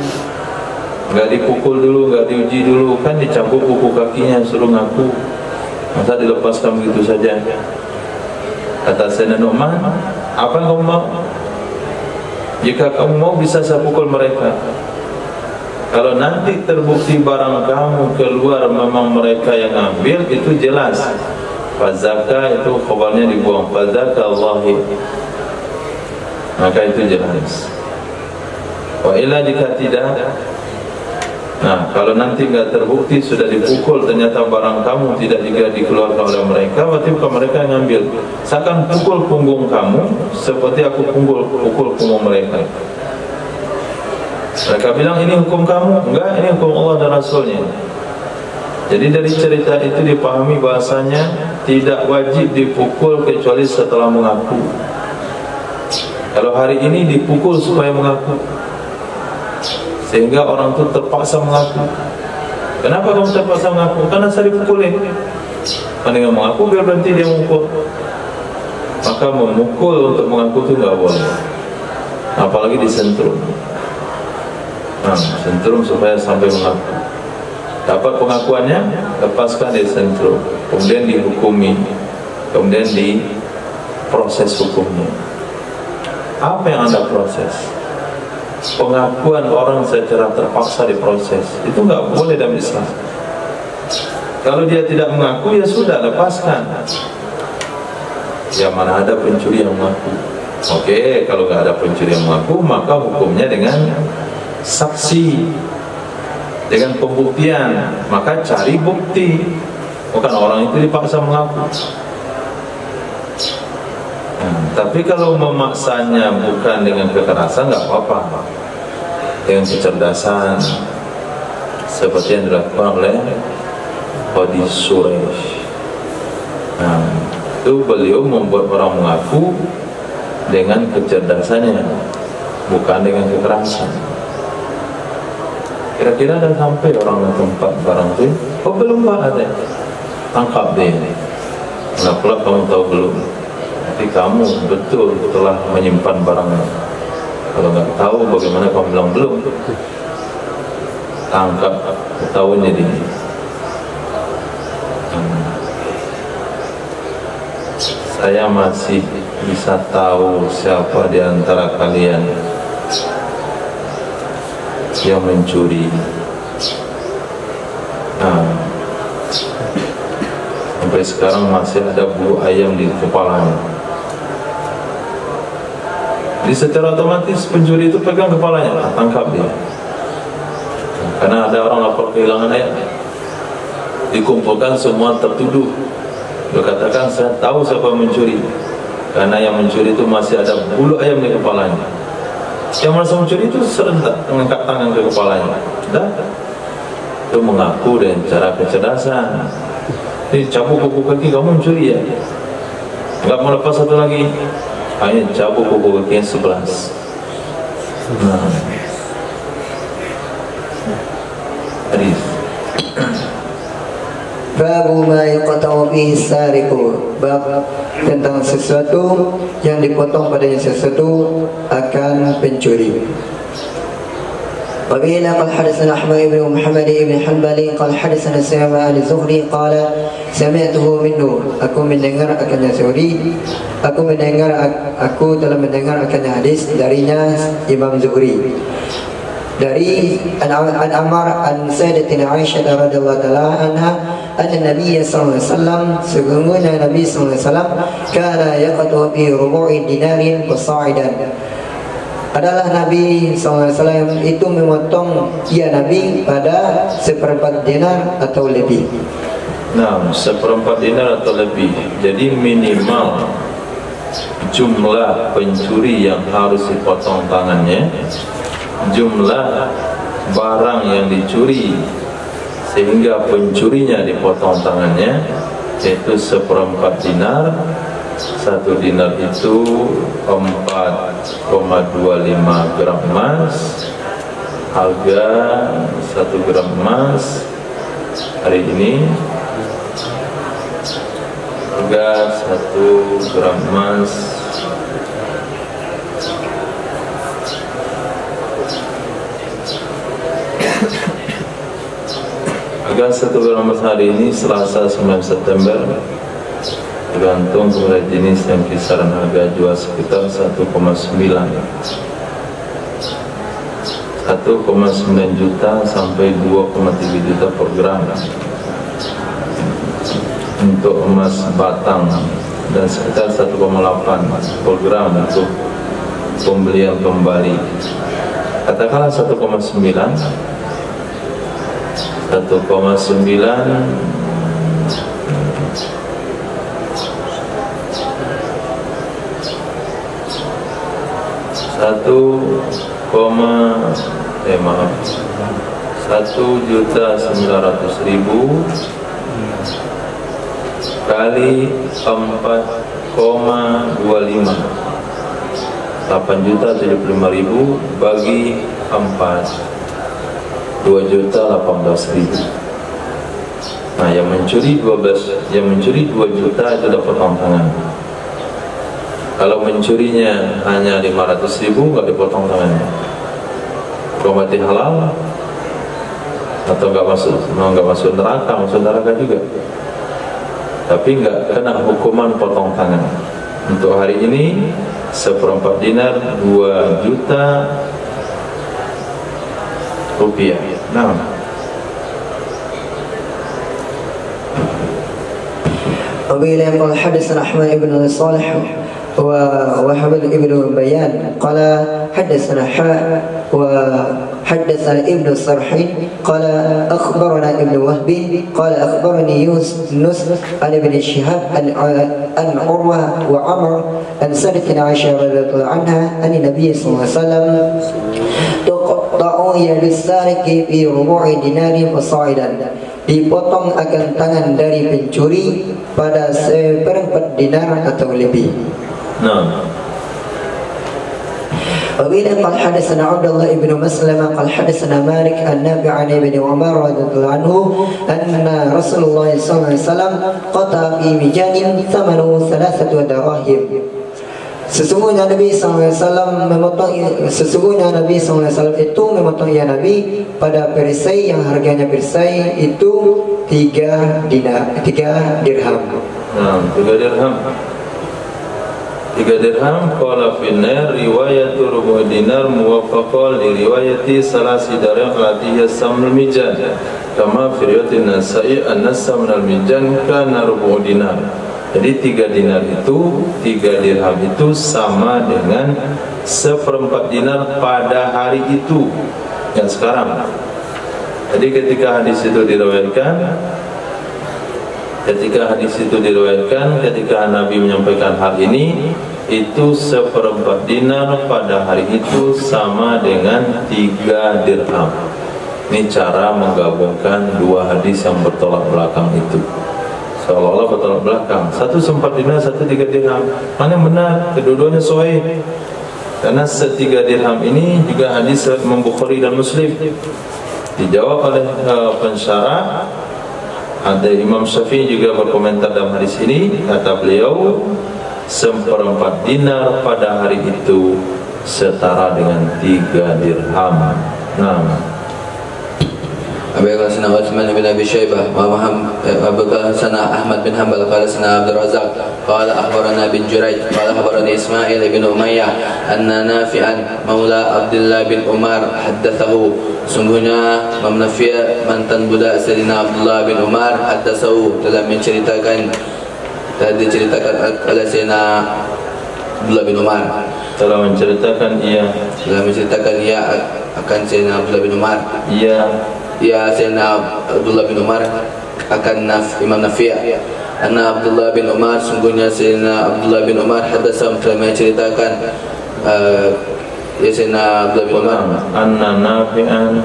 nggak dipukul dulu, nggak diuji dulu, kan dicampur kuku kakinya, suruh ngaku, masa dilepaskan begitu saja? Kata Sayyidina Nu'man, apa yang kamu mau? Jika kamu mau bisa saya pukul mereka. Kalau nanti terbukti barang kamu keluar memang mereka yang ambil, itu jelas. Fazaka itu khabarnya dibuang, fazaka Allahi, maka itu jelas. Wa illa jika tidak, nah kalau nanti nggak terbukti sudah dipukul, ternyata barang kamu tidak dikeluarkan oleh mereka, berarti bukan mereka yang ambil. Saya akan pukul punggung kamu seperti aku pukul punggung mereka. Mereka bilang ini hukum kamu, enggak, ini hukum Allah dan Rasulnya. Jadi dari cerita itu dipahami bahasanya tidak wajib dipukul kecuali setelah mengaku. Kalau hari ini dipukul supaya mengaku, sehingga orang itu terpaksa mengaku. Kenapa kamu terpaksa mengaku? Karena saya dipukulin. Karena nggak mengaku biar berhenti dia mukul. maka memukul untuk mengaku itu nggak boleh, apalagi disentrum. Nah, sentrum supaya sampai mengaku. Dapat pengakuannya, lepaskan dari sentrum, kemudian dihukumi, kemudian diproses hukumnya. Apa yang Anda proses? Pengakuan orang secara terpaksa diproses, itu nggak boleh dalam Islam. Kalau dia tidak mengaku, ya sudah, lepaskan. Ya mana ada pencuri yang mengaku. Oke, kalau nggak ada pencuri yang mengaku, maka hukumnya dengan saksi, dengan pembuktian. Maka cari bukti, bukan orang itu dipaksa mengaku. Tapi kalau memaksanya bukan dengan kekerasan, nggak apa-apa, dengan kecerdasan, seperti yang dilakukan oleh Qadi Suraish. Nah, itu beliau membuat orang mengaku dengan kecerdasannya, bukan dengan kekerasan. Kira-kira ada sampai orang ke tempat barang itu? Oh belum Pak, ada. Tangkap dia. Nah pula kamu tahu belum? Nanti kamu betul telah menyimpan barangnya. Kalau nggak tahu, bagaimana kamu bilang belum? Tangkap, ketahuinya dia. Saya masih bisa tahu siapa di antara kalian yang mencuri. Sampai sekarang masih ada bulu ayam di kepalanya. Jadi secara otomatis pencuri itu pegang kepalanya, tangkap dia. Karena ada orang lapor kehilangan ayam, dikumpulkan semua tertuduh. Dia katakan, saya tahu siapa mencuri, karena yang mencuri itu masih ada bulu ayam di kepalanya. Yang merasa mencuri itu serentak mengangkat tangan ke kepalanya. Dah, itu mengaku dengan cara kecerdasan. Ini cabut kuku kaki, kamu mencuri ya? Enggak mau lepas satu lagi, hanya cabut kuku kaki yang 11. Hadis. Babu ma yuqta'u bihi sariqu, bab tentang sesuatu yang dipotong padanya sesuatu akan pencuri. وبه قال حدثنا أحمد بن محمد بن حنبل قال حدثنا سمع الزهري قال سمعته منه, aku mendengar akan Zuhri, aku telah mendengar akan hadis darinya Imam Zuhri dari an Ammar an Sayyidatina Aisyah radhiyallahu taala anha anna Nabi sallallahu alaihi wasallam, sesungguhnya Nabi sallallahu alaihi wasallam kana yaqtu bi rubu'i dinarin fasa'idan, adalah Nabi SAW itu memotong Nabi pada seperempat dinar atau lebih. Nah, seperempat dinar atau lebih. Jadi minimal jumlah pencuri yang harus dipotong tangannya, jumlah barang yang dicuri sehingga pencurinya dipotong tangannya, yaitu seperempat dinar. Satu dinar itu 4,25 gram emas. Harga 1 gram emas hari ini, harga 1 gram emas harga 1 gram emas hari ini Selasa 9 September, tergantung kepada jenis yang kisaran harga jual sekitar 1,9 juta sampai 2,3 juta per gram untuk emas batang, dan sekitar 1,8 per gram untuk pembelian kembali. Katakanlah 1,9 1.900.000 kali 4,25, 8.075.000 bagi 4, 2.018.000. Nah, yang mencuri 2 juta itu dapat potong tangan. Kalau mencurinya hanya 500.000 nggak dipotong tangannya. Kalau mati halal atau nggak masuk neraka juga. Tapi nggak kena hukuman potong tangan. Untuk hari ini 1/4 dinar 2 juta rupiah. Nah, وبه قال حدثنا أحمد بن صالح وحمد بن بيان قال حدثنا وحدثنا ابن الصرح قال أخبرنا ابن وهب قال أخبرني يونس عن ابن شهاب عن عروة وعمر عن سيدة عائشة رضي الله عنها أن النبي صلى الله عليه وسلم تقطع يد السارق في ربع دينار فصاعدا, dipotong akan tangan dari pencuri pada 1/4 dinar atau lebih. Nah, وبه قال حدثنا عبد الله بن مسلمة قال حدثنا مالك النافع عن ابن عمر رضي الله عنه أن رسول الله صلى الله عليه وسلم قطع في مجان ثمنه 3 دراهم. Sesungguhnya Nabi SAW itu memotong ya Nabi pada perisai yang harganya perisai itu 3 dirham. Nah, 3 dirham. 3 dirham qala fi an-nar riwayat rubu dinar muwaffaqan li riwayati salasi dirham allati yasamul mijan kama fi riwayat an-Nasa'i an-nasam al-mijan kana rubu dinar. Jadi 3 dinar itu, 3 dirham itu sama dengan 1/4 dinar pada hari itu yang sekarang. Jadi ketika hadis itu diriwayatkan, ketika Nabi menyampaikan hal ini, itu 1/4 dinar pada hari itu sama dengan 3 dirham. Ini cara menggabungkan 2 hadis yang bertolak belakang itu. Seolah-olah bertolak belakang. 1/4 dinar, 1 3 dirham. Mana yang benar? Kedua-duanya sahih. Karena 3 dirham ini juga hadis Imam Bukhari dan Muslim. Dijawab oleh pensyarah. Ada Imam Syafi'i juga berkomentar dalam hadis ini. Kata beliau, 1/4 dinar pada hari itu setara dengan 3 dirham. Nah, أبي حدثنا عثمان بن أبي شيبة وأبو حدثنا أحمد بن حنبل قال حدثنا عبد الرزاق قال أخبرنا بن جريج قال أخبرني إسماعيل بن أمية أن نافعا مولى عبد الله بن عمر حدثه, sungguhnya Imam Nafi' mantan budak Sayyidina Abdullah bin Umar haddatsahu, telah diceritakan oleh Sayyidina Abdullah bin Umar, telah menceritakan ia akan Sayyidina Abdullah bin Umar, Sayyidina Abdullah bin Umar akan Imam Nafi' anna Abdullah bin Umar, sungguhnya Sayyidina Abdullah bin Umar haddatsahu, telah menceritakan Sayyidina Abdullah bin Umar anna Nafi'an,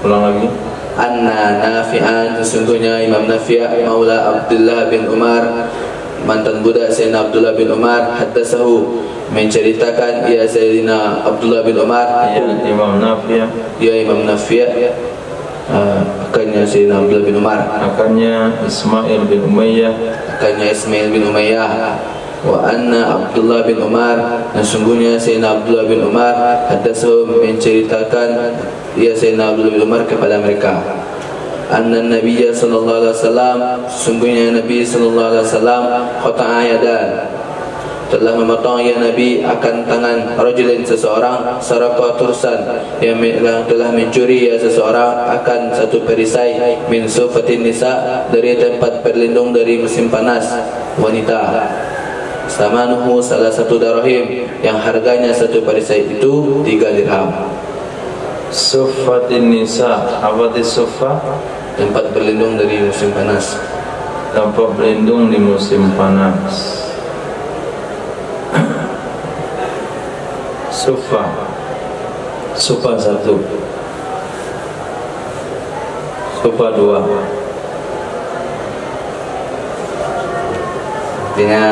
ulang lagi, anna Nafi'an, sesungguhnya Imam Nafi' maula Abdullah bin Umar, mantan budak Sayyidina Abdullah bin Umar, haddatsahu, menceritakan Sayyidina Abdullah bin Umar, Imam Nafi' akannya Sayyidina Abdullah bin Umar, akannya Ismail bin Umayyah, wa anna Abdullah bin Umar, dan sungguhnya Sayyidina Abdullah bin Umar haddatsahu, menceritakan Sayyidina Abdullah bin Umar kepada mereka, anna Nabiya sallallahu alaihi wasallam, sungguhnya Nabi sallallahu alaihi wasallam qata'a yadan, telah memotong Nabi akan tangan rajulin, seseorang, saraka tursan, yang telah mencuri seseorang akan satu perisai, min sufatin nisa, dari tempat berlindung dari musim panas wanita, samanuhu salah 1 dirham, yang harganya 1 perisai itu 3 dirham. Sufatin nisa, apa itu sufa? Tempat berlindung dari musim panas. Tempat berlindung di musim panas. Sufa 1, Sufa 2. Artinya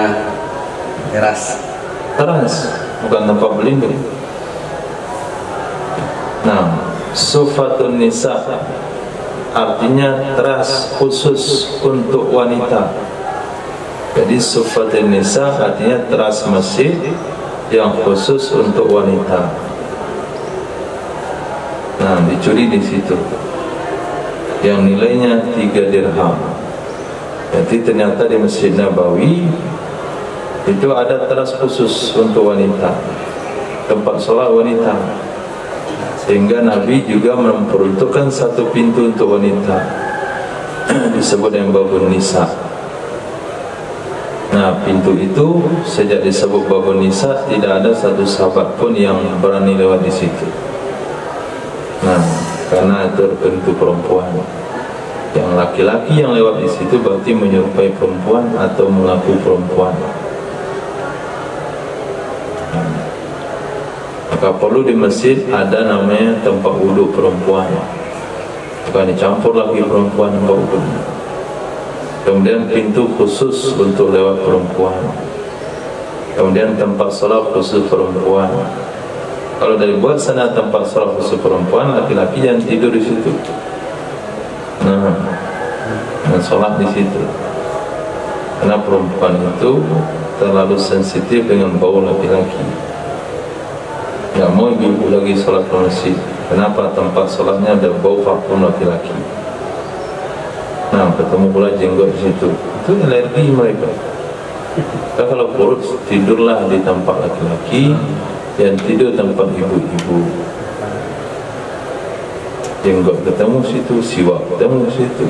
teras, bukan tempat berlindung. Nah, sufatun nisa artinya teras khusus untuk wanita. Jadi suffatin nisa artinya teras masjid yang khusus untuk wanita. Nah, dicuri di situ, yang nilainya 3 dirham. Jadi ternyata di Masjid Nabawi itu ada teras khusus untuk wanita, tempat sholat wanita, sehingga Nabi juga memperuntukkan satu pintu untuk wanita disebut yang babun nisa. Nah, pintu itu sejak disebut babun nisa tidak ada satu sahabat pun yang berani lewat di situ. Nah, karena itu pintu perempuan. Yang laki-laki yang lewat di situ berarti menyerupai perempuan atau mengaku perempuan. Maka perlu di masjid ada namanya tempat wuduk perempuan. Bukan dicampur lagi perempuan tempat wuduk. Kemudian pintu khusus untuk lewat perempuan. Kemudian tempat salat khusus perempuan. Kalau dari buat sana tempat salat khusus perempuan, laki-laki yang tidur di situ. Nah, dan sholat di situ. Karena perempuan itu terlalu sensitif dengan bau laki-laki. Tidak mau ibu lagi sholat di masjid. Kenapa? Tempat sholatnya ada bau parfum laki-laki. Nah, ketemu pula jenggot di situ. Itu alergi mereka. Nah, kalau perut tidurlah di tempat laki-laki, yang tidur tempat ibu-ibu. Jenggot ketemu situ, siwak ketemu situ.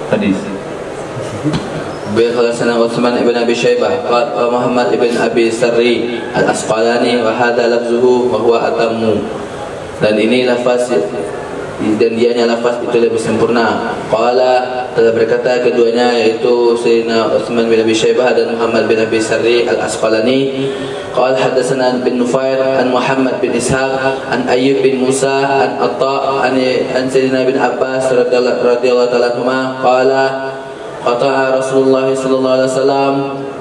Hadis. Biqalasana Utsman ibn Abi Syaibah wa Muhammad ibn Abi Sarri al-Asqalani wa hadha lafzuhu wa huwa atammu. Dan ini lafaz, dan dianya lafaz itu lebih sempurna. Qala, telah berkata keduanya, yaitu Sayyidina Utsman bin Abi Syaibah dan Muhammad bin Abi Sarri al-Asqalani. Qala hadatsana bin Nufair an Muhammad bin Ishaq an Ayyub bin Musa an Atta an Sayyidina bin Abbas radhiyallahu ta'ala anhuma qala qata'a Rasulullah sallallahu alaihi wasallam,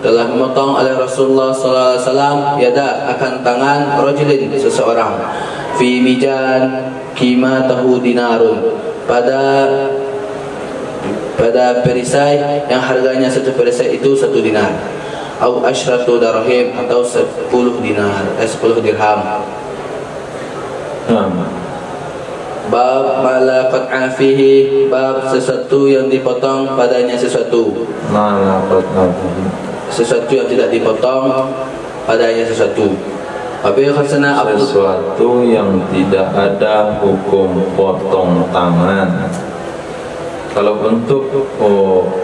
telah memotong oleh Rasulullah sallallahu alaihi wasallam yada akan tangan rajulin seseorang fi mijan qimatuhu dinarun, pada perisai yang harganya satu perisai itu 1 dinar, au asyratu darahim, atau 10 dinar, 10 dirham. Bab mala qat'a fihi, bab sesuatu yang dipotong padanya sesuatu. Sesuatu yang tidak dipotong padanya sesuatu. Sesuatu yang tidak ada hukum potong tangan. Kalau untuk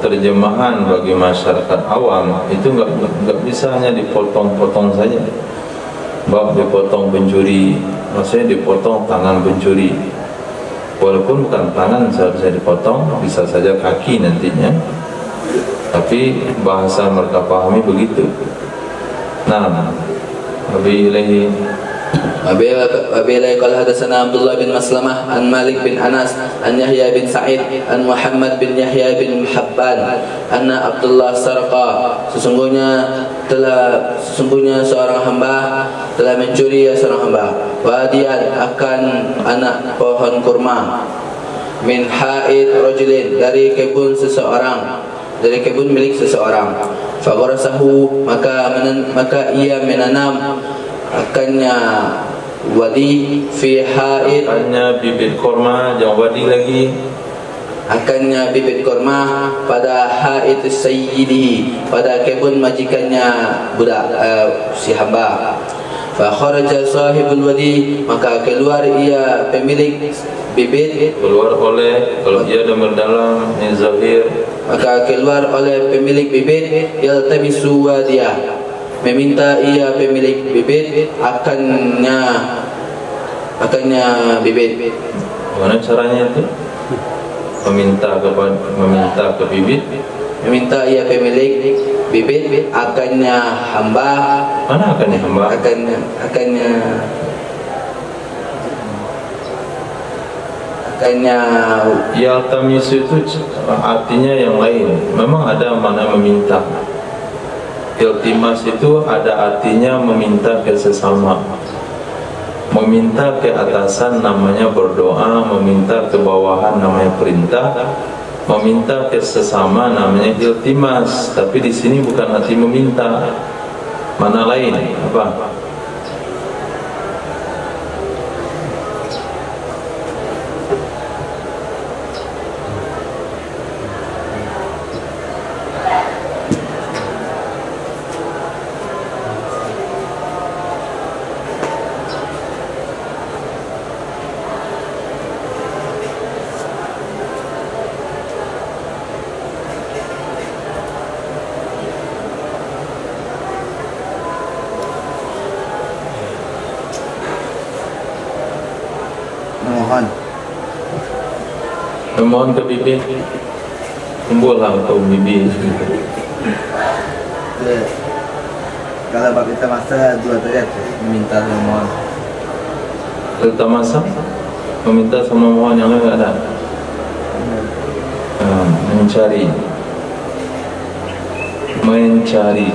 terjemahan bagi masyarakat awam itu enggak bisa hanya dipotong-potong saja. Bab dipotong pencuri, maksudnya dipotong tangan pencuri. Walaupun bukan tangan seharusnya dipotong, bisa saja kaki nantinya. Tapi bahasa mereka pahami begitu. Nah, Abi qala hadatsana Abdullah bin Maslamah an Malik bin Anas an Yahya bin Sa'id an Muhammad bin Yahya bin Habban anna Abdullah sarqa, sesungguhnya seorang hamba telah mencuri seorang hamba wadian akan anak pohon kurma min haid rajulin, dari kebun seseorang, dari kebun milik seseorang. Faqarasahu, maka ia menanam akannya wadi fi haid, akannya bibit kurma, jangan wadi lagi, akannya bibit kurma pada haid sayyidihi, pada kebun majikannya budak si hamba. Fa kharaja sahibul wadi, maka keluar ia pemilik bibit, keluar oleh, kalau ia dengar dalam ni zahir, maka keluar oleh pemilik bibit, yaltamisu wadiyah, meminta ia pemilik bibit akannya bibit. Bagaimana caranya itu? Meminta ke bibit, meminta ia pemilik bibit akannya hamba. Mana akannya hamba? Akannya yaltamisu itu artinya yang lain. Memang ada makna meminta. Iltimas itu ada artinya meminta ke sesama, meminta ke atasan namanya berdoa, meminta ke bawahan namanya perintah, Meminta ke sesama namanya iltimas, tapi di sini bukan arti meminta. Mana lain? Apa? Memohon ke bibi, kumpullah atau bibi. Kalau bab kita masa dua ayat meminta memohon. Kita masa meminta sama mohon yang lain nggak ada. Mencari,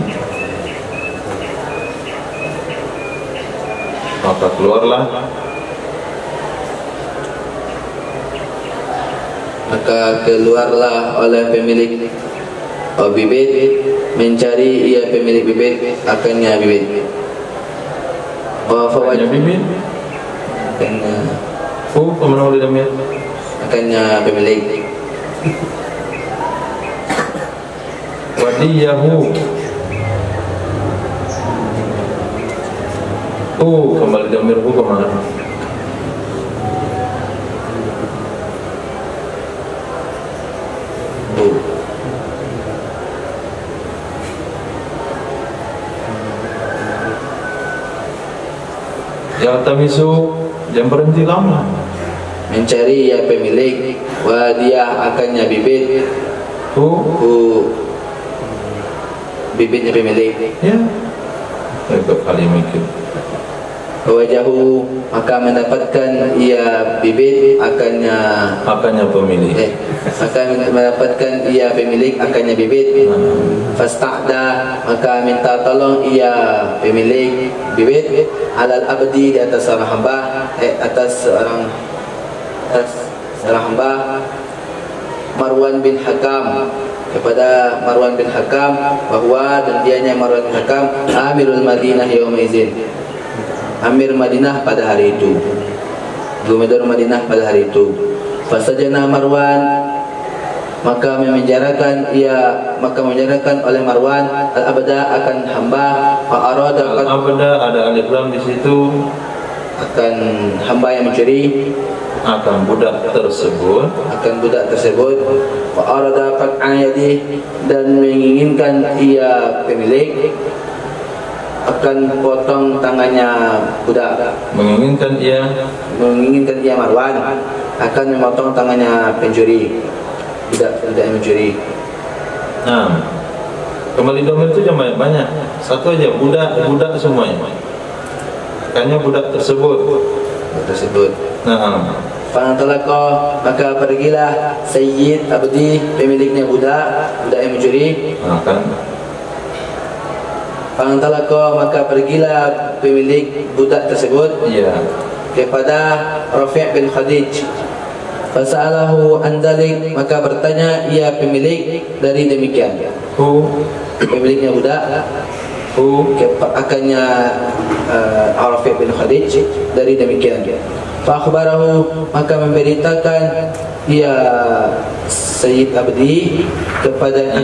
maka keluarlah. Maka keluarlah oleh pemilik bibit, mencari ia pemilik bibit akannya bibit. Akannya bibit? Akannya kemana boleh damai? Akannya pemilik. Wadiyahu. Kembali damai kemana? Yaltamisu, jangan berhenti lama. Mencari ya pemilik, wa dia akannya bibit. Bibitnya pemilik. Ya. Mereka kali mikir. Wajahu, maka mendapatkan ia bibit akannya pemilik. Akan mendapatkan ia pemilik akannya bibit. Fasta'da, maka minta tolong ia pemilik bibit alal abdi, di atas seorang hamba, atas seorang hamba, Marwan bin Hakam, kepada Marwan bin Hakam, bahwa dan dianya Marwan bin Hakam Amirul Madinah yauma izin, Amir Madinah pada hari itu, Gubernur Madinah pada hari itu. Fasajana Marwan, maka memenjarakan oleh Marwan al-abda akan hamba, al-abda ada alif lam di situ, akan hamba yang mencuri, akan budak tersebut, wa arada qat'a yadihi, dan menginginkan ia pemilik akan potong tangannya budak. Menginginkan ia Marwan akan memotong tangannya pencuri, budak yang mencuri. Nah, kembali domir itu jangan banyak, satu aja, budak semuanya. Akannya budak tersebut. Nah, Fantalaqah, maka pergilah Sayyid Abdi, pemiliknya budak yang mencuri. Fantalaqah, maka pergilah pemilik budak tersebut kepada Rafi' bin Khadij. Fasa'alahu an dzalik, maka bertanya ia pemilik dari demikian. Pemiliknya budak akannya Rafi' bin Khadij dari demikian. Fa akhbarahu, maka memberitakan ia Sayyid Abdi kepada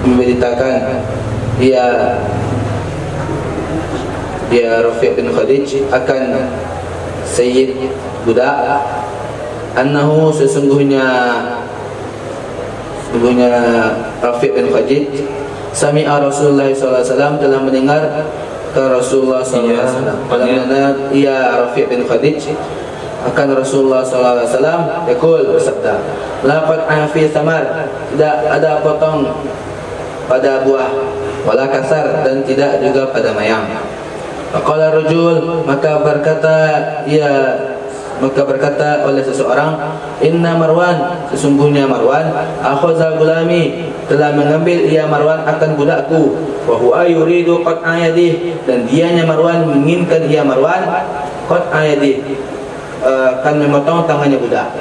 memberitakan dia Rafi' bin Khadij akan Sayyid budak, annahu sesungguhnya Rafi' bin Khadij sami'a Rasulullah SAW, telah mendengar ke Rasulullah SAW, telah mendengar ia Rafi' bin Khadij akan Rasulullah SAW yaqul, bersabda, laqad afi samar, tidak ada potong pada buah, wala kasar, dan tidak juga pada mayang. Faqala rajul, maka berkata oleh seseorang, inna Marwan, sesungguhnya Marwan, akhadha gulami, telah mengambil ia Marwan akan budakku, wa huwa yuridu qat'a yadihi, dan dianya Marwan menginginkan ia Marwan qat'a yadihi, akan memotong tangannya budak.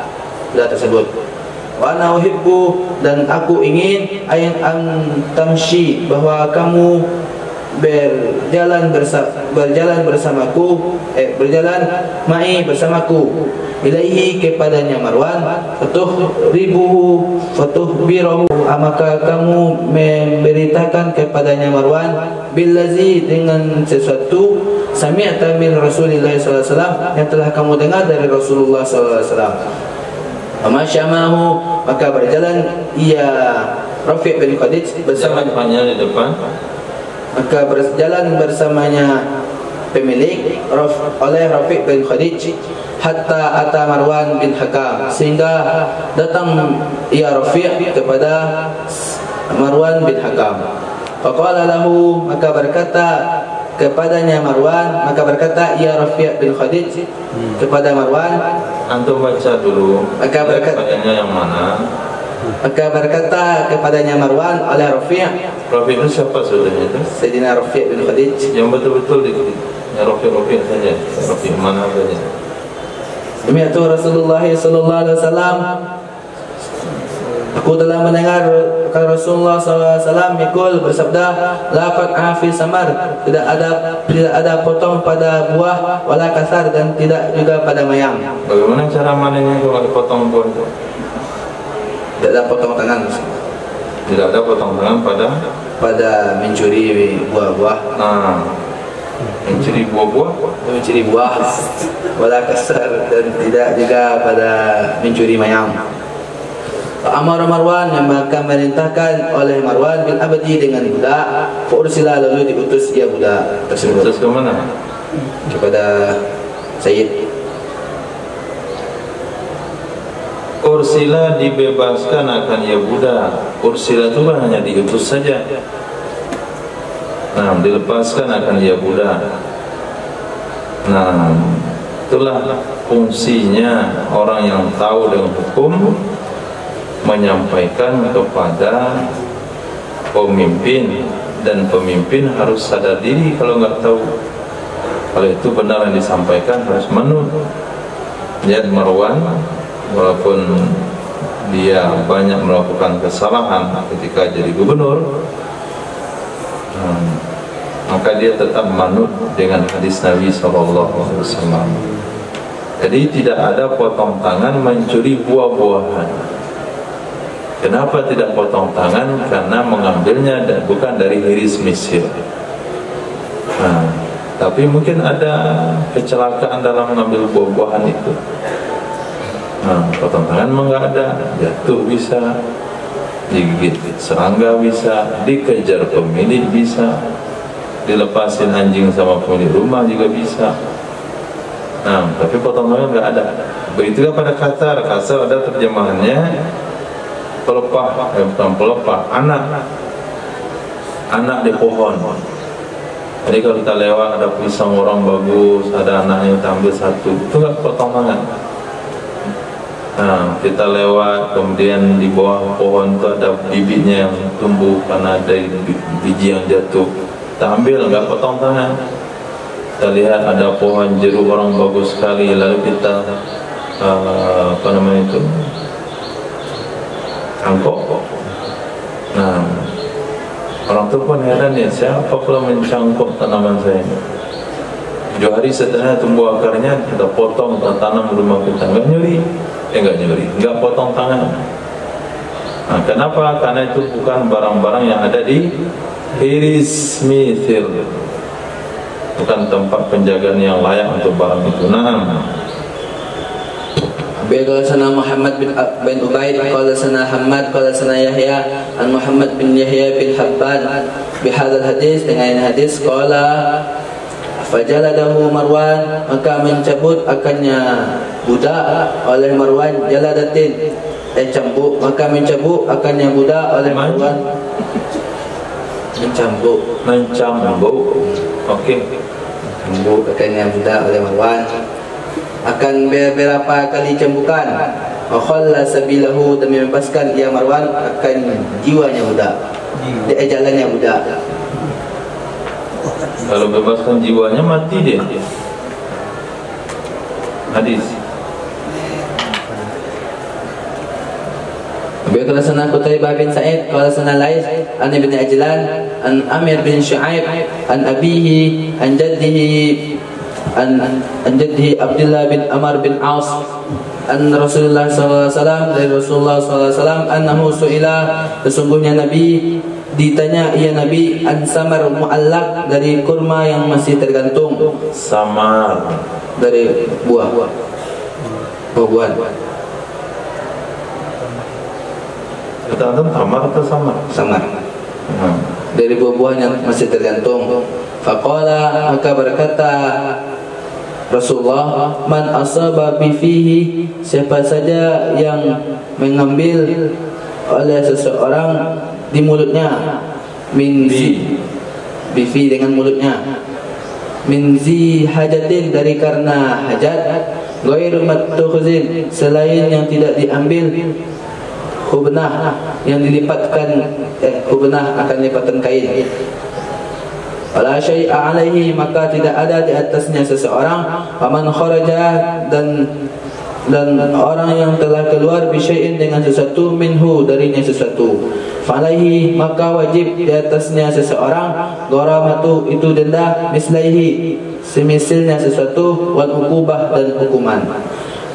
budak tersebut. Wa ana uhibbu, dan aku ingin ayan tamshi, bahwa kamu berjalan bersamaku, berjalan ma'i bersamaku, ilaihi kepadanya Marwan, fatuhbirahu, maka kamu memberitakan kepadanya Marwan, billazi, dengan sesuatu, sami'ta min Rasulillah sallallahu alaihi wasallam, yang telah kamu dengar dari Rasulullah sallallahu alaihi wasallam. Amasyamahu, maka berjalan ia Rafi' bin Khadij bersama hanya di depan, maka berjalan bersamanya pemilik oleh Rafi' bin Khadij hatta ata Marwan bin Hakam, sehingga datang ia Rafi' kepada Marwan bin Hakam. Faqala lahu, maka berkata kepadanya Marwan, maka berkata ia Rafi' bin Khadij kepada Marwan, antum baca dulu. Maka berkata yang mana? Maka berkata kepadanya Marwan oleh Rafi'. Rafi' itu siapa saudaranya itu? Sayyidina Rafi' bin Khadij. Yang betul-betul ya Rafi' saja. Rafi' mana saja? Sami'tu Rasulullah sallallahu alaihi wasallam, aku telah mendengar Rasulullah sallallahu alaihi wasallam mikul bersabda, la qat'a fi samar, tidak ada potong pada buah, wala kasar, dan tidak juga pada mayang. Bagaimana cara manennya kalau dipotong buah itu? Tidak ada potong tangan. Tidak ada potong tangan pada mencuri buah-buah. Nah, mencuri buah-buah, wala kasar, dan tidak juga pada mencuri mayang. Amar Marwan, yang maka merintahkan oleh Marwan bin Abdi dengan budak, faursila, lalu diutus ia budak tersebut. Utus ke mana? Kepada Sayyid. Ursila, dibebaskan akan ya budak. Ursila itu kan hanya diutus saja. Nah, dilepaskan akan ya budak. Nah, itulah fungsinya orang yang tahu dengan hukum, menyampaikan kepada pemimpin, dan pemimpin harus sadar diri kalau nggak tahu. Kalau itu benar yang disampaikan harus manut. Lihat Marwan, walaupun dia banyak melakukan kesalahan ketika jadi gubernur, maka dia tetap manut dengan hadis Nabi SAW. Jadi tidak ada potong tangan mencuri buah-buahan. Kenapa tidak potong tangan? Karena mengambilnya bukan dari hiris Mesir. Nah, tapi mungkin ada kecelakaan dalam mengambil buah-buahan itu. Nah, potong tangan memang nggak ada, jatuh bisa, digigit serangga bisa, dikejar pemilik bisa, dilepasin anjing sama pemilik rumah juga bisa. Nah, tapi potong tangan nggak ada. Begitulah pada kasar ada terjemahannya pelepah, bukan pelepah, anak di pohon. Jadi kalau kita lewat ada pisang orang bagus, ada anaknya kita ambil satu, itu nggak potong tangan. Nah, kita lewat kemudian di bawah pohon itu ada bibitnya yang tumbuh karena ada biji yang jatuh, kita ambil, nggak potong tangan. Kita lihat ada pohon jeruk orang bagus sekali, lalu kita apa namanya itu, cangkok. Nah, orang tu pun heran ya, siapa pula mencangkok tanaman saya? 7 hari setelahnya tumbuh akarnya, kita potong, kita tanam rumah kita, nggak nyuri, nggak potong tangan. Nah, kenapa? Karena itu bukan barang-barang yang ada di hiris Mesir, bukan tempat penjagaan yang layak untuk barang itu. Nah, Qala sana Muhammad bin Ubaid, qala sana Hamad, qala sana Yahya an Muhammad bin Yahya bin Habban bihadzal hadis, dengan hadis, qala fajaladahu Marwan, maka mencabut akannya budak oleh Marwan, jaladatin, cambuk, maka mencabut akannya budak oleh Marwan, mencambuk, okey, cambuk akannya budak oleh Marwan, akan beberapa kali cambukan. Akhalla sabilahu, dan membebaskan ia Marwan akan jiwanya budak, jalannya budak. Kalau bebaskan jiwanya mati dia. Hadis. Qala sana Qutaibah bin Sa'id qala sana Lais an Ibn Ajlan an Amir bin Shu'aib an abihi an jaddihi an jaddihi Abdullah bin Amr bin Aus an Rasulullah sallallahu alaihi wasallam, dari Rasulullah sallallahu alaihi wasallam, annahu su'ila, sesungguhnya Nabi ditanya, ia Nabi, an samar mu'allaq, dari kurma yang masih tergantung. Samar dari buah-buahan. Kita tamar atau samar? Samar. Dari buah-buahan yang masih tergantung. Faqala, maka berkata Rasulullah, man asaba bi fihi, siapa saja yang mengambil oleh seseorang di mulutnya, min bifi dengan mulutnya, min zi hajatin, dari karena hajat, ghairu mattukhzin, selain yang tidak diambil, hubnah, yang dilipatkan, hubnah akan lipatan kain, wala syai'a alaihi, maka tidak ada di atasnya seseorang, faman kharaja, dan orang yang telah keluar bisyai'in, dengan sesuatu, minhu, darinya sesuatu, falaihi, maka wajib di atasnya seseorang, gharamatu, itu denda, mislaihi, semisalnya sesuatu, wal uqubah, dan hukuman.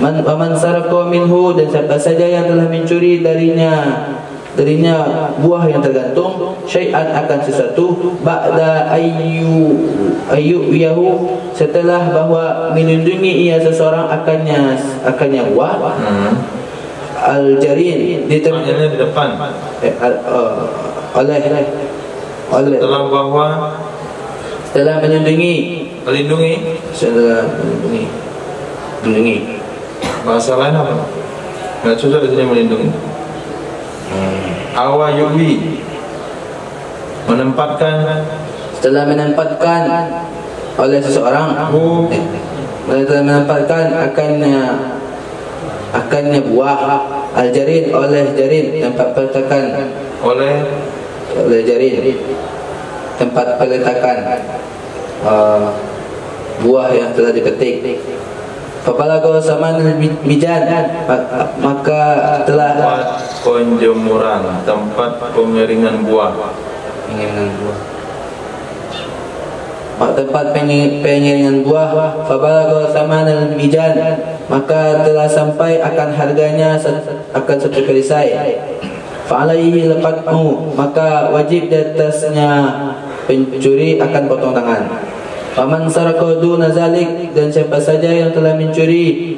Man sarqa minhu, dan siapa saja yang telah mencuri darinya buah yang tergantung, syai'an, akan sesuatu, ba'da ayyuyahu, setelah bahwa melindungi ia seseorang akannya buah, al-jarin, di depan, oleh setelah melindungi, bahasa lain apa? Nggak cocok di sini melindungi. Awayubi, setelah menempatkan oleh seseorang, menempatkan akannya buah, al-jarin, oleh jarin, tempat peletakan, oleh jarin, tempat peletakan buah yang telah dipetik. Fapalago saman mijan, maka telah penjemuran, tempat pengeringan buah, tempat pengeringan buah. Fapalago saman mijan, maka telah sampai akan harganya, akan satu perisai. Fa'alaihi laqat'u, maka wajib di atasnya pencuri akan potong tangan. Faman sarqa duna zalik, dan siapa saja yang telah mencuri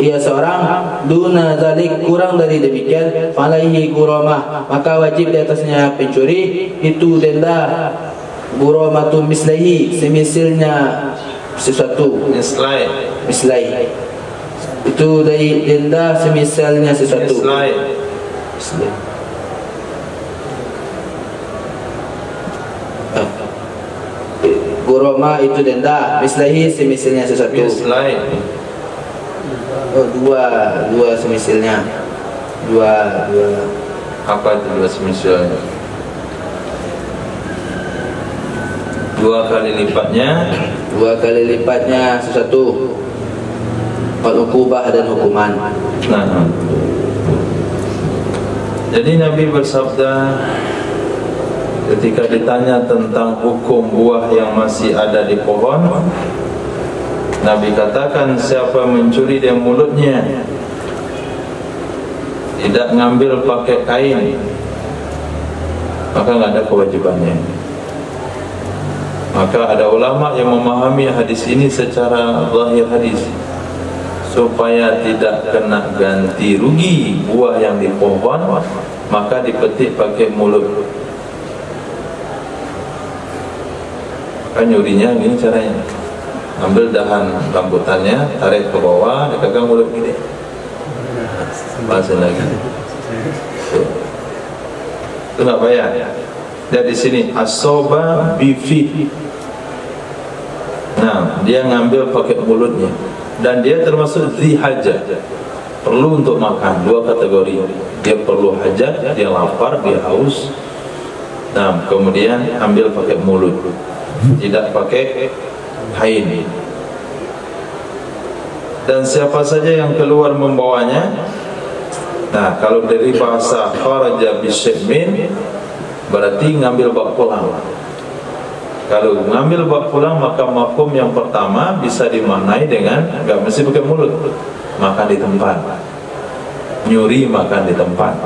ia seorang, duna zalik, kurang dari demikian, falaihi guramah, maka wajib di atasnya pencuri itu denda, guramatu mislahi, semisalnya sesuatu, mislai, itu dari denda semisalnya sesuatu, mislai. Gurama itu denda, mislahi semisalnya sesuatu. mislai. Oh, dua semisalnya. Dua. Apa itu dua semisalnya? Dua kali lipatnya sesuatu. Al-uqubah, dan hukuman. Nah. Jadi Nabi bersabda, ketika ditanya tentang hukum buah yang masih ada di pohon, Nabi katakan, siapa mencuri dari mulutnya, tidak ngambil pakai kain, maka nggak ada kewajibannya. Maka ada ulama yang memahami hadis ini secara zahir hadis, supaya tidak kena ganti rugi buah yang di pohon, maka dipetik pakai mulut. Kan nyurinya gini caranya, ambil dahan rambutannya, tarik ke bawah, dipegang mulut gini, pasang lagi. Itu nggak bayar. Dari sini asoba bifi. Nah, dia ngambil pakai mulutnya, dan dia termasuk zi hajat, perlu untuk makan. Dua kategori, dia perlu hajat, dia lapar, dia haus. Nah, kemudian ambil pakai mulut, tidak pakai kain. Dan siapa saja yang keluar membawanya, Nah, kalau dari bahasa kharaja bisymin berarti ngambil bawa pulang. Kalau ngambil bawa pulang maka mafhum yang pertama bisa dimaknai dengan enggak mesti pakai mulut, makan di tempat. Nyuri makan di tempat,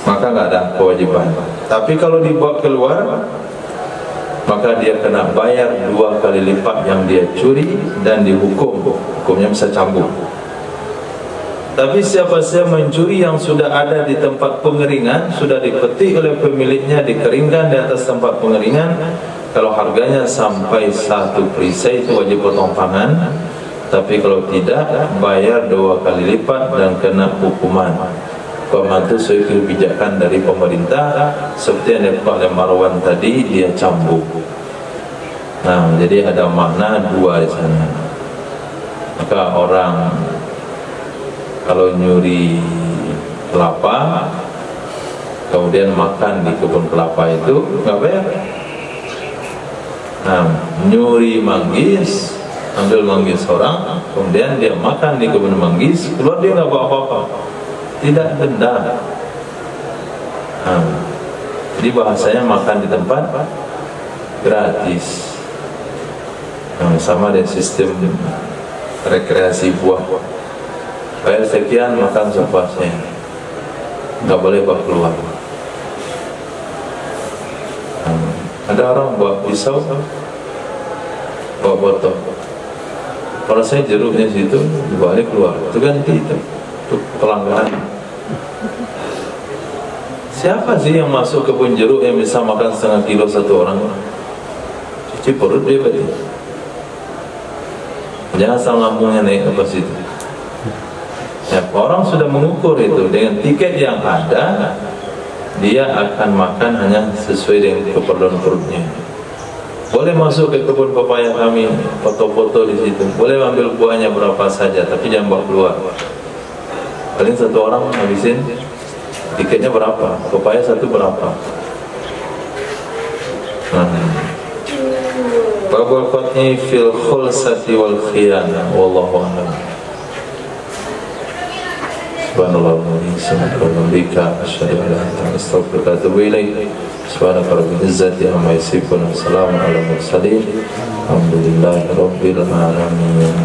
maka enggak ada kewajiban. Tapi kalau dibawa keluar maka dia kena bayar 2 kali lipat yang dia curi dan dihukum. Hukumnya bisa cambuk. Tapi siapa saja mencuri yang sudah ada di tempat pengeringan, sudah dipetik oleh pemiliknya, dikeringkan di atas tempat pengeringan, kalau harganya sampai 1 perisai itu wajib potong tangan. Tapi kalau tidak, bayar 2 kali lipat dan kena hukuman. Pembantu sesuai kebijakan dari pemerintah, seperti yang dilakukan oleh Marwan tadi, dia cambuk. Nah, jadi ada makna 2 di sana. Maka orang kalau nyuri kelapa kemudian makan di kebun kelapa itu nggak bayar. Nah, nyuri manggis, ambil manggis orang, kemudian dia makan di kebun manggis, keluar dia nggak bawa apa-apa, tidak denda. Nah, jadi bahasanya makan di tempat gratis. Nah, sama dengan sistem rekreasi buah, bayar sekian, makan sepuasnya, nggak boleh bawa keluar. Ada orang bawa pisau, bawa botol. Kalau saya jeruknya situ, dibalik keluar, itu ganti itu pelanggaran. Siapa sih yang masuk kebun jeruk yang bisa makan 1/2 kilo satu orang? Cuci perut dia berarti. Jangan asal lambungnya naik ke situ. Ya, orang sudah mengukur itu dengan tiket yang ada, dia akan makan hanya sesuai dengan keperluan perutnya. Boleh masuk ke kebun pepaya kami, foto-foto di situ. Boleh ambil buahnya berapa saja, tapi jangan bawa keluar. Paling 1 orang habisin tiketnya berapa? Pepaya 1 berapa? Babul qat'i fil khulsati wal khiyana, wallahu a'lam. Subhanallah wa bihamdika, asyhadu an la ilaha illa anta, astaghfiruka wa atubu ilaik. Subhanaka rabbil izzati amma yasifun, wassalamun ala mursalin, alhamdulillahi rabbil alamin.